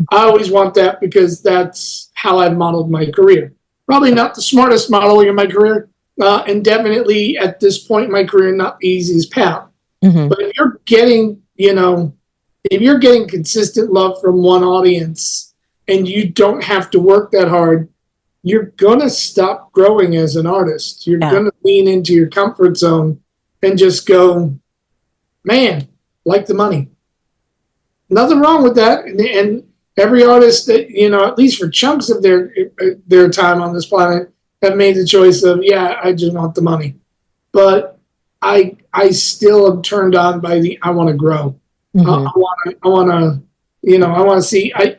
I always want that because that's how I've modeled my career. Probably not the smartest modeling in my career, and definitely at this point in my career, not the easiest path. Mm-hmm. But if you're getting, if you're getting consistent love from one audience and you don't have to work that hard, you're gonna stop growing as an artist. You're gonna lean into your comfort zone and just go, man, like the money. Nothing wrong with that. And every artist that, at least for chunks of their time on this planet, have made the choice of, I just want the money. But I still am turned on by I want to grow. Mm-hmm. I want to see. I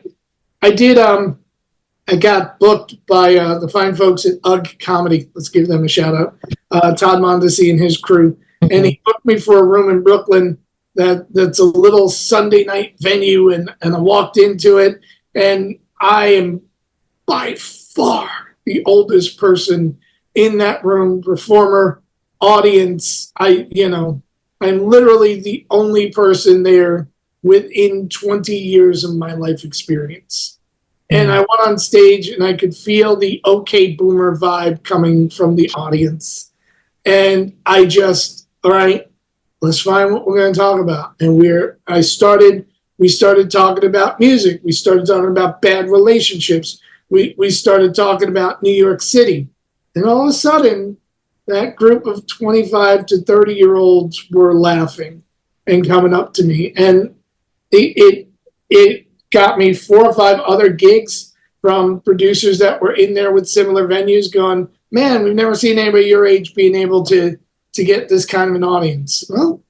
got booked by the fine folks at UGG Comedy. Let's give them a shout out. Todd Mondesi and his crew. Mm-hmm. And he booked me for a room in Brooklyn that's a little Sunday night venue, and I walked into it, and I am by far the oldest person in that room, performer, audience. I'm literally the only person there within 20 years of my life experience. And I went on stage and I could feel the okay boomer vibe coming from the audience. And I just, all right, let's find what we're going to talk about. And we started talking about music. We started talking about bad relationships. We started talking about New York City. And all of a sudden, that group of 25 to 30-year-olds were laughing and coming up to me. And it got me 4 or 5 other gigs from producers that were in there with similar venues going, man, we've never seen anybody your age being able to get this kind of an audience. Well,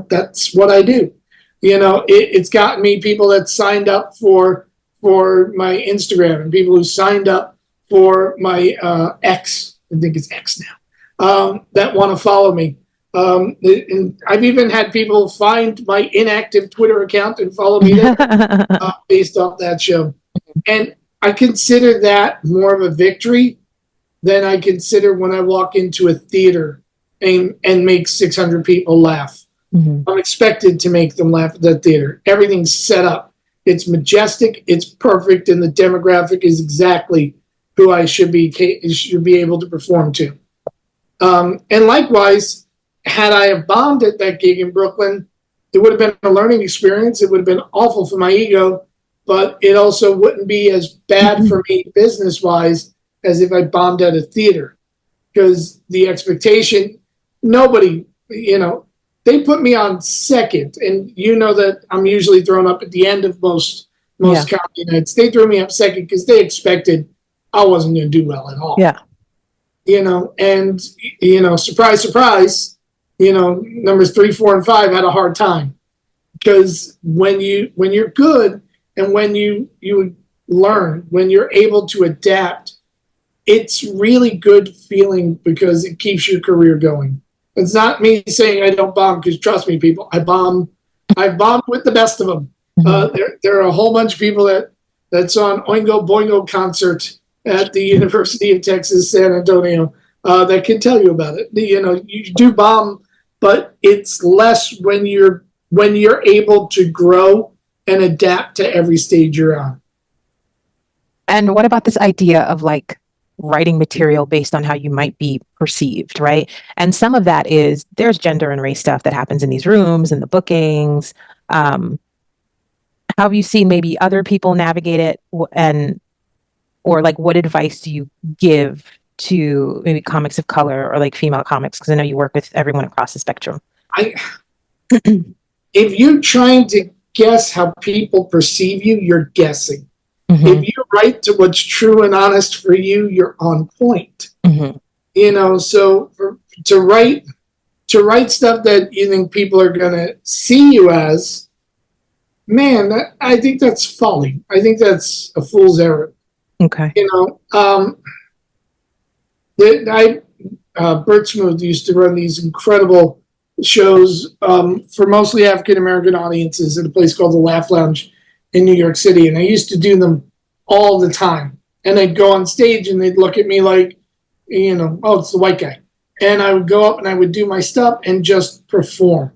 that's what I do. It's gotten me people that signed up for my Instagram and people who signed up for my X, I think it's X now, that want to follow me. And I've even had people find my inactive Twitter account and follow me there based off that show. And I consider that more of a victory than I consider when I walk into a theater and make 600 people laugh. Mm-hmm. I'm expected to make them laugh at that theater. Everything's set up. It's majestic. It's perfect. And the demographic is exactly who I should be able to perform to. And likewise, had I have bombed at that gig in Brooklyn, it would have been a learning experience. It would have been awful for my ego, but it also wouldn't be as bad for me business-wise as if I bombed at a theater. Because the expectation, nobody, they put me on second, and that I'm usually thrown up at the end of most comedy nights. They threw me up second because they expected I wasn't going to do well at all. Yeah. And surprise, surprise, numbers 3, 4, and 5 had a hard time because when you're good and when you learn, when you're able to adapt, it's really good feeling because it keeps your career going. It's not me saying I don't bomb because trust me, people, I've bombed with the best of them. Mm-hmm. There are a whole bunch of people that saw an Oingo Boingo concert at the University of Texas, San Antonio, that can tell you about it. You do bomb, but it's less when you're able to grow and adapt to every stage you're on. And what about this idea of writing material based on how you might be perceived, right? And some of that is there's gender and race stuff that happens in these rooms and the bookings. How have you seen maybe other people navigate it, or what advice do you give to maybe comics of color or female comics? Because I know you work with everyone across the spectrum. If you're trying to guess how people perceive you, you're guessing. Mm-hmm. If you write to what's true and honest for you, you're on point. Mm-hmm. So to write stuff that you think people are going to see you as, man, I think that's folly. I think that's a fool's errand. Okay. Bert Smooth used to run these incredible shows for mostly African American audiences at a place called the Laugh Lounge in New York City, and I used to do them all the time. And I'd go on stage and they'd look at me like, oh, it's the white guy. And I would go up and I would do my stuff and just perform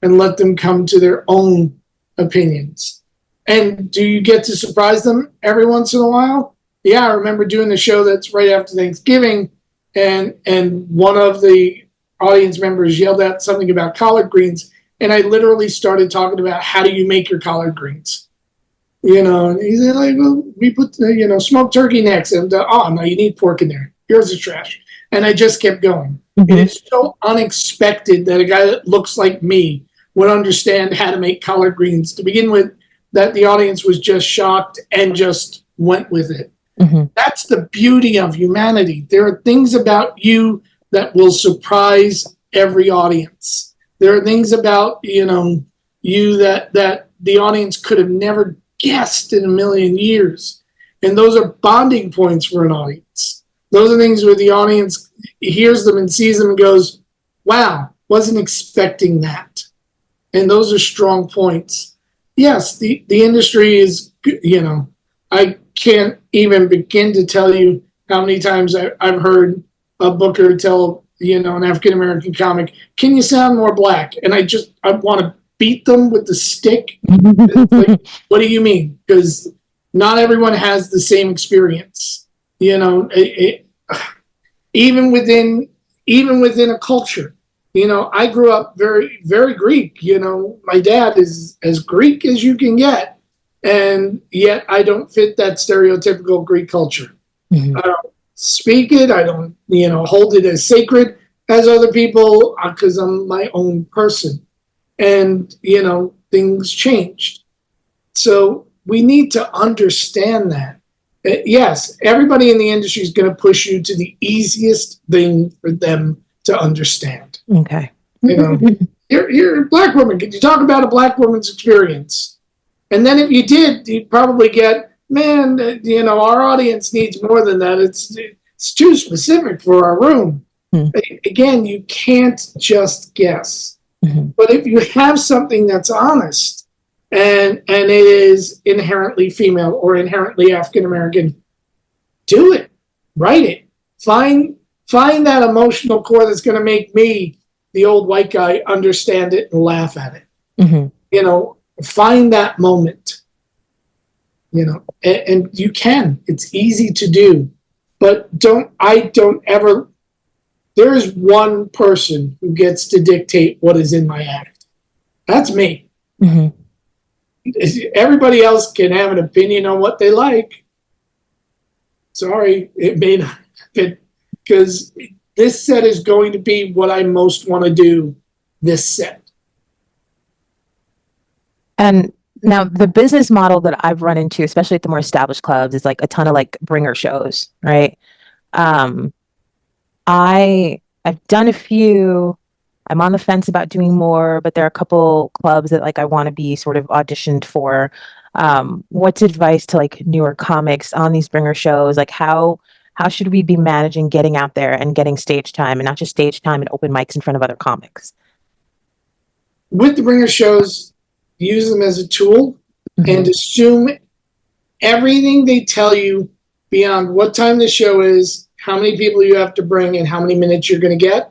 and let them come to their own opinions. And do you get to surprise them every once in a while? Yeah, I remember doing the show that's right after Thanksgiving, and one of the audience members yelled out something about collard greens, and I literally started talking about how do you make your collard greens. And he said, well, we put, smoked turkey necks. And, no, you need pork in there. Yours is trash. And I just kept going. Mm-hmm. And it's so unexpected that a guy that looks like me would understand how to make collard greens. To begin with, that the audience was just shocked and just went with it. Mm-hmm. That's the beauty of humanity. There are things about you that will surprise every audience. There are things about, you that the audience could have never guessed in a million years. And those are bonding points for an audience. Those are things where the audience hears them and sees them and goes, wow, wasn't expecting that. And those are strong points. Yes, the industry is, I can't even begin to tell you how many times I've heard a booker tell, an African-American comic, can you sound more black? And I want to beat them with the stick. What do you mean? Because not everyone has the same experience. Even within a culture. I grew up very, very Greek. My dad is as Greek as you can get, and yet I don't fit that stereotypical Greek culture. Mm-hmm. I don't speak it. I don't, hold it as sacred. as other people because I'm my own person. And, things changed. So we need to understand that. Yes, everybody in the industry is going to push you to the easiest thing for them to understand. Okay. You're a black woman. Could you talk about a black woman's experience? And then if you did, you'd probably get, man, our audience needs more than that. It's too specific for our room. Again, you can't just guess. But if you have something that's honest and it is inherently female or inherently African American, do it. Write it. Find that emotional core that's going to make me, the old white guy, understand it and laugh at it. Find that moment. And you can. It's easy to do. But there is one person who gets to dictate what is in my act. That's me. Everybody else can have an opinion on what they like. Sorry, it may not fit, because this set is going to be what I most want to do this set. And now the business model that I've run into, especially at the more established clubs, is like a ton of like bringer shows, right? I've done a few. I'm on the fence about doing more, but there are a couple clubs that like I want to be sort of auditioned for. What's advice to like newer comics on these bringer shows? Like how should we be managing getting out there and getting stage time, and not just stage time and open mics in front of other comics? With the bringer shows, use them as a tool and assume everything they tell you beyond what time the show is, how many people you have to bring, and how many minutes you're going to get.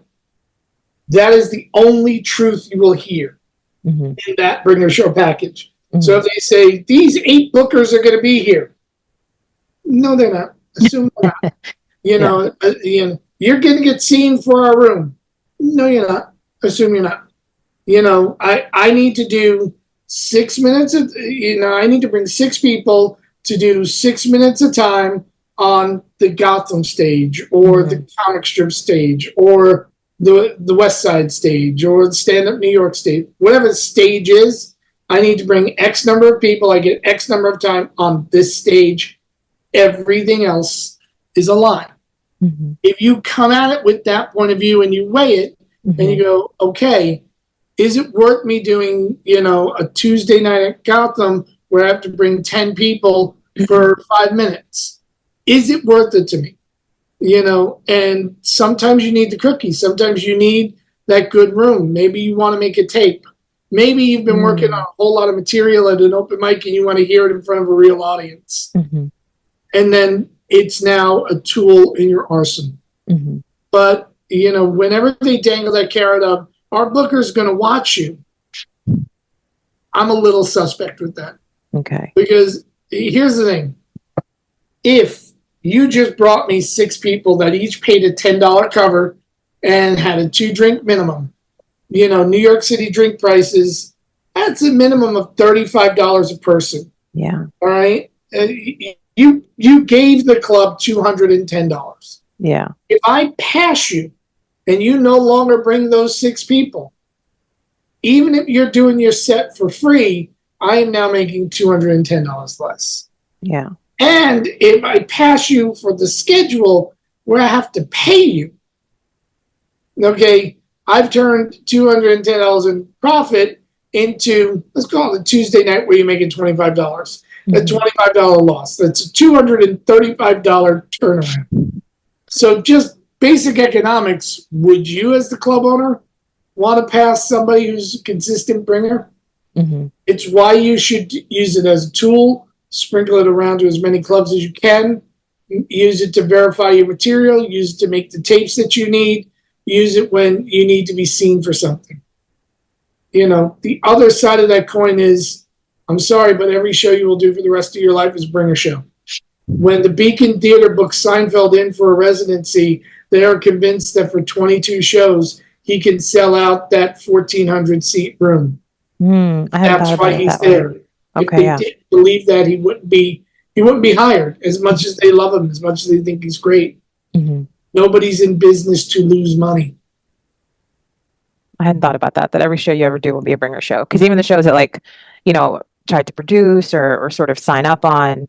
That is the only truth you will hear in that bringer show package. So if they say, these 8 bookers are going to be here. No, they're not. Assume they're not. You're going to get seen for our room. No, you're not. Assume you're not. I need to do 6 minutes. I need to bring 6 people to do 6 minutes of time on the Gotham stage or the comic strip stage or the West Side stage or the Stand-Up New York stage. Whatever the stage is, I need to bring X number of people. I get X number of time on this stage. Everything else is a lie. If you come at it with that point of view and you weigh it and you go, okay, is it worth me doing, a Tuesday night at Gotham where I have to bring 10 people for 5 minutes? Is it worth it to me? And sometimes you need the cookies. Sometimes you need that good room. Maybe you want to make a tape. Maybe you've been working on a whole lot of material at an open mic and you want to hear it in front of a real audience. And then it's now a tool in your arsenal. But, whenever they dangle that carrot of, our booker's going to watch you, I'm a little suspect with that. Okay. Because here's the thing. If you just brought me 6 people that each paid a $10 cover and had a 2-drink minimum, New York City drink prices, that's a minimum of $35 a person. Yeah. All right. You gave the club $210. Yeah. If I pass you and you no longer bring those 6 people, even if you're doing your set for free, I am now making $210 less. Yeah. And if I pass you for the schedule where I have to pay you, okay, I've turned $210 in profit into, let's call it a Tuesday night where you're making $25. A $25 loss. That's a $235 turnaround. So just basic economics, would you as the club owner want to pass somebody who's a consistent bringer? It's why you should use it as a tool, sprinkle it around to as many clubs as you can, use it to verify your material, use it to make the tapes that you need, use it when you need to be seen for something. The other side of that coin is, I'm sorry, but every show you will do for the rest of your life is bring a show. When the Beacon Theater booked Seinfeld in for a residency, they are convinced that for 22 shows, he can sell out that 1,400-seat room. That's why he's there. If they didn't believe that, he wouldn't be hired. As much as they love him, as much as they think he's great. Nobody's in business to lose money. I hadn't thought about that every show you ever do will be a bringer show. Because even the shows that like, tried to produce or sort of sign up on,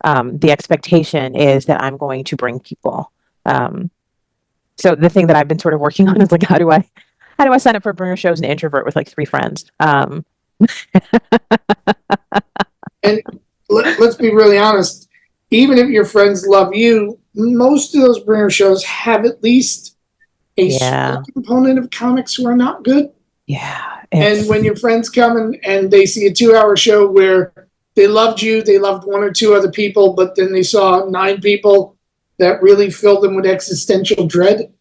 the expectation is that I'm going to bring people. So the thing that I've been sort of working on is like, how do I sign up for bringer shows and introvert with like 3 friends? And let's be really honest. Even if your friends love you, most of those bringer shows have at least a small component of comics who are not good. Yeah. And when your friends come and they see a 2-hour show where they loved you, they loved 1 or 2 other people, but then they saw 9 people that really filled them with existential dread,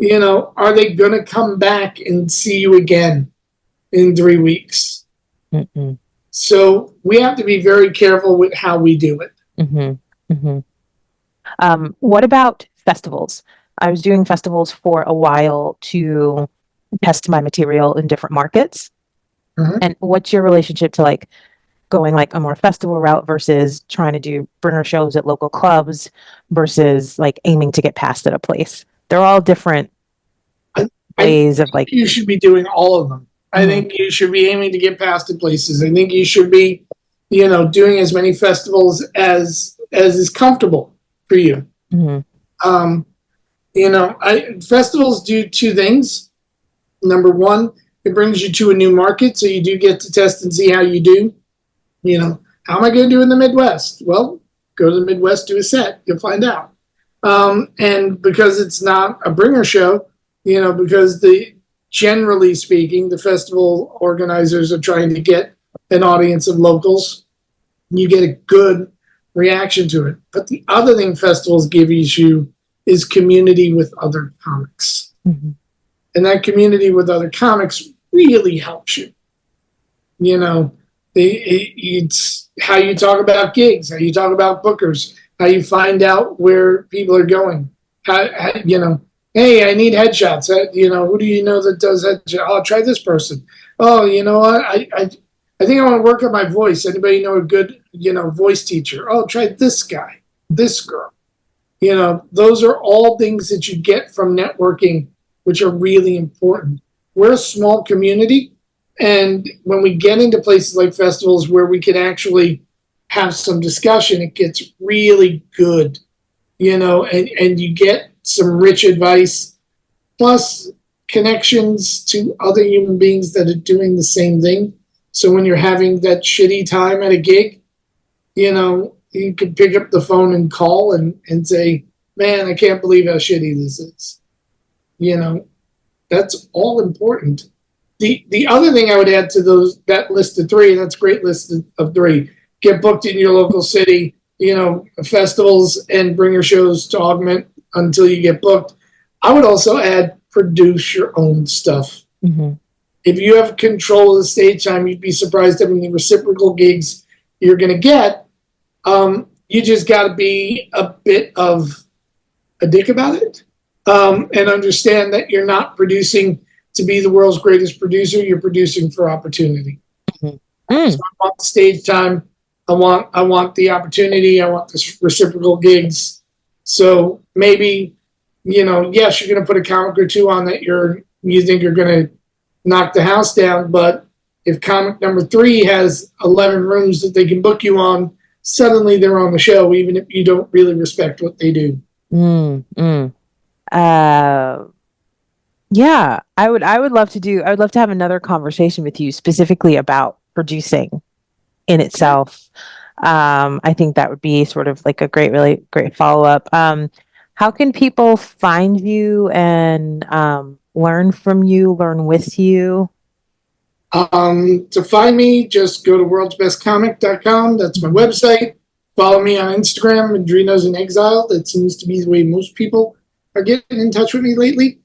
are they going to come back and see you again in 3 weeks? Mm-mm. So we have to be very careful with how we do it. Mm-hmm. Mm-hmm. What about festivals? I was doing festivals for a while to test my material in different markets. Mm-hmm. And what's your relationship to like going like a more festival route versus trying to do bringer shows at local clubs versus like aiming to get past at a place? They're all different ways of like. You should be doing all of them. I think you should be aiming to get past the places. I think you should be, doing as many festivals as is comfortable for you. Mm-hmm. Festivals do 2 things. Number 1, it brings you to a new market, so you do get to test and see how you do. How am I going to do in the Midwest? Well, go to the Midwest, do a set, you'll find out. And because it's not a bringer show, because generally speaking, the festival organizers are trying to get an audience of locals, you get a good reaction to it. But the other thing festivals give you is community with other comics. Mm-hmm. And that community with other comics really helps you. It's how you talk about gigs, how you talk about bookers, how you find out where people are going. Hey, I need headshots. Who do you know that does headshots? I'll try this person. Oh, you know what? I think I want to work on my voice. Anybody know a good, voice teacher? Oh, try this guy, this girl. Those are all things that you get from networking, which are really important. We're a small community, and when we get into places like festivals where we can actually have some discussion, it gets really good, and you get some rich advice, plus connections to other human beings that are doing the same thing. So when you're having that shitty time at a gig, you can pick up the phone and call and say, man, I can't believe how shitty this is. That's all important. The other thing I would add to that list of 3, and that's a great list of 3, get booked in your local city, festivals and bringer shows to augment until you get booked. I would also add produce your own stuff. Mm-hmm. If you have control of the stage time, you'd be surprised how many reciprocal gigs you're going to get. You just got to be a bit of a dick about it, and understand that you're not producing to be the world's greatest producer. You're producing for opportunity. Mm-hmm. So I want the stage time. I want the opportunity. I want the reciprocal gigs. So maybe, yes, you're going to put a comic or 2 on that you think you're going to knock the house down. But if comic number 3 has 11 rooms that they can book you on, suddenly they're on the show, even if you don't really respect what they do. Yeah, I would love to have another conversation with you specifically about producing in itself. I think that would be sort of like a really great follow-up. How can people find you and learn from you, learn with you? To find me, just go to worldsbestcomic.com. That's my website. Follow me on Instagram, Mendrinos in Exile. That seems to be the way most people are getting in touch with me lately.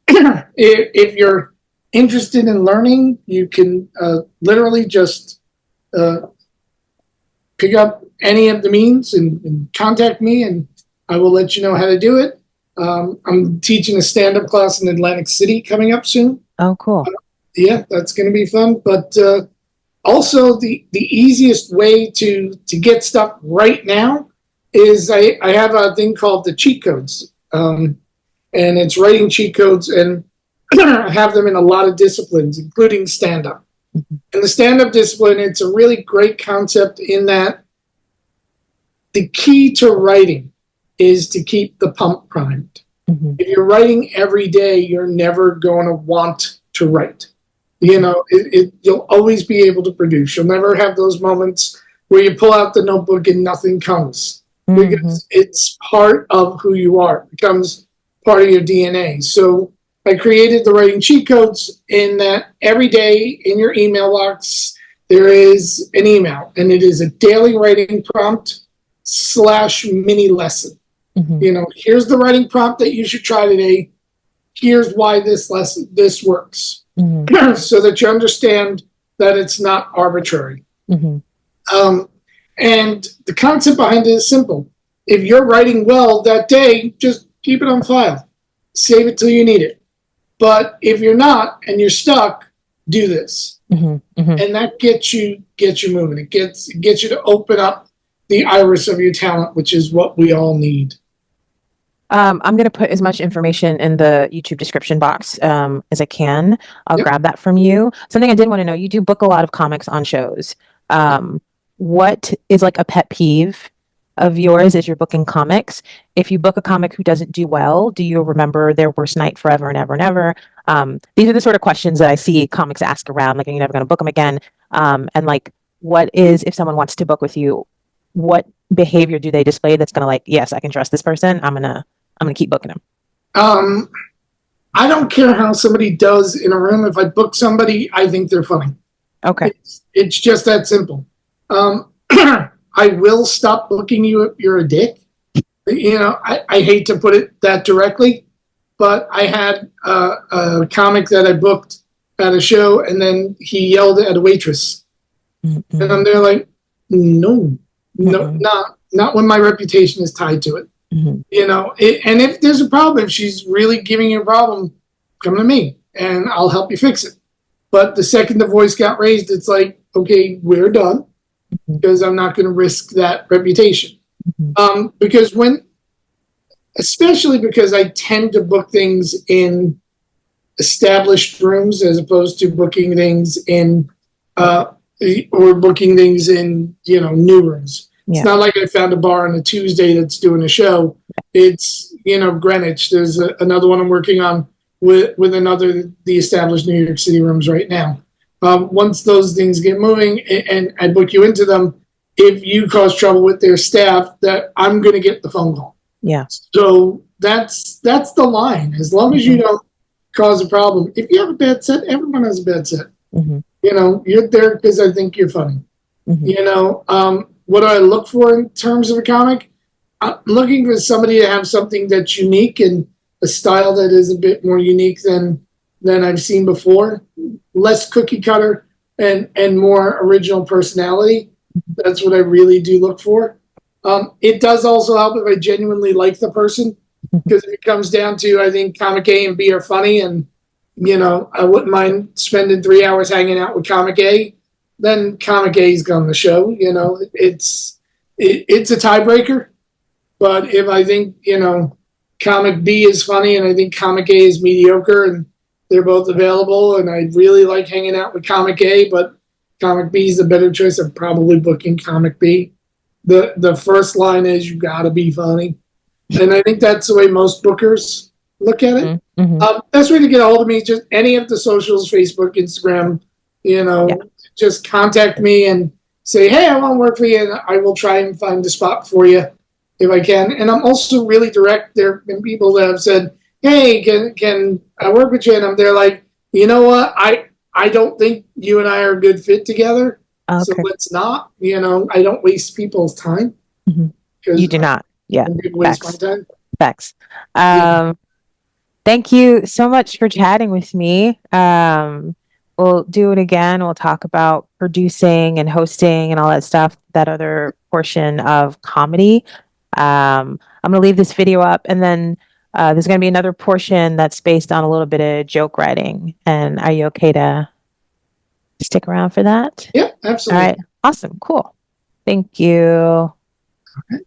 If you're interested in learning, you can literally just pick up any of the means and contact me, and I will let you know how to do it. I'm teaching a stand-up class in Atlantic City coming up soon. Oh, cool. Yeah, that's going to be fun. But also, the easiest way to get stuff right now is I have a thing called the cheat codes. And it's writing cheat codes. And have them in a lot of disciplines, including stand-up. And the stand-up discipline, it's a really great concept in that the key to writing is to keep the pump primed. If you're writing every day, you're never going to want to write. You'll always be able to produce. You'll never have those moments where you pull out the notebook and nothing comes, because it's part of who you are. It becomes part of your DNA. So I created the writing cheat codes in that every day in your email box, there is an email, and it is a daily writing prompt / mini lesson. Here's the writing prompt that you should try today. Here's why this works. So that you understand that it's not arbitrary. And the concept behind it is simple. If you're writing well that day, just keep it on file. Save it till you need it. But if you're not and you're stuck, do this. And that gets you moving. It gets you to open up the iris of your talent, which is what we all need. I'm going to put as much information in the YouTube description box as I can. I'll grab that from you. Something I did want to know, you do book a lot of comics on shows. What is like a pet peeve of yours as you're booking comics? If you book a comic who doesn't do well, do you remember their worst night forever and ever and ever? These are the sort of questions that I see comics ask around, like, are you never going to book them again? And like, what is, if someone wants to book with you, what behavior do they display that's going to like, yes, I can trust this person. I'm going to keep booking them. I don't care how somebody does in a room. If I book somebody, I think they're funny. Okay. It's just that simple. I will stop booking you if you're a dick. I hate to put it that directly, but I had a comic that I booked at a show, and then he yelled at a waitress. And I'm there like, no, not when my reputation is tied to it. And if there's a problem, if she's really giving you a problem, come to me and I'll help you fix it. But the second the voice got raised, it's like, okay, we're done, because I'm not going to risk that reputation. Because especially because I tend to book things in established rooms as opposed to booking things in new rooms. It's not like I found a bar on a Tuesday that's doing a show. It's, Greenwich. There's another one I'm working on with the established New York City rooms right now. Once those things get moving and I book you into them, if you cause trouble with their staff, that I'm going to get the phone call. Yeah. So that's the line. As long as you don't cause a problem. If you have a bad set, everyone has a bad set. You're there because I think you're funny. What do I look for in terms of a comic? I'm looking for somebody to have something that's unique and a style that is a bit more unique than I've seen before. Less cookie cutter and more original personality. That's what I really do look for. It does also help if I genuinely like the person, because if it comes down to, I think comic A and B are funny, and I wouldn't mind spending 3 hours hanging out with comic A, then comic A's on the show. It's a tiebreaker. But if I think, comic B is funny and I think comic A is mediocre and they're both available and I really like hanging out with comic A, but comic B is the better choice, I'm probably booking comic B. The first line is, you got to be funny. And I think that's the way most bookers look at it. Best way to get a hold of me, just any of the socials, Facebook, Instagram, just contact me and say, hey, I want to work for you, and I will try and find a spot for you if I can. And I'm also really direct. There have been people that have said, hey, can I work with you? And I'm there like, you know what? I don't think you and I are a good fit together. Okay. So let's not, I don't waste people's time. You do not. Yeah. Waste my time. Facts. Thank you so much for chatting with me. We'll do it again. We'll talk about producing and hosting and all that stuff, that other portion of comedy. I'm going to leave this video up, and then there's going to be another portion that's based on a little bit of joke writing. And are you okay to stick around for that? Yeah, absolutely. All right. Awesome. Cool. Thank you. Okay.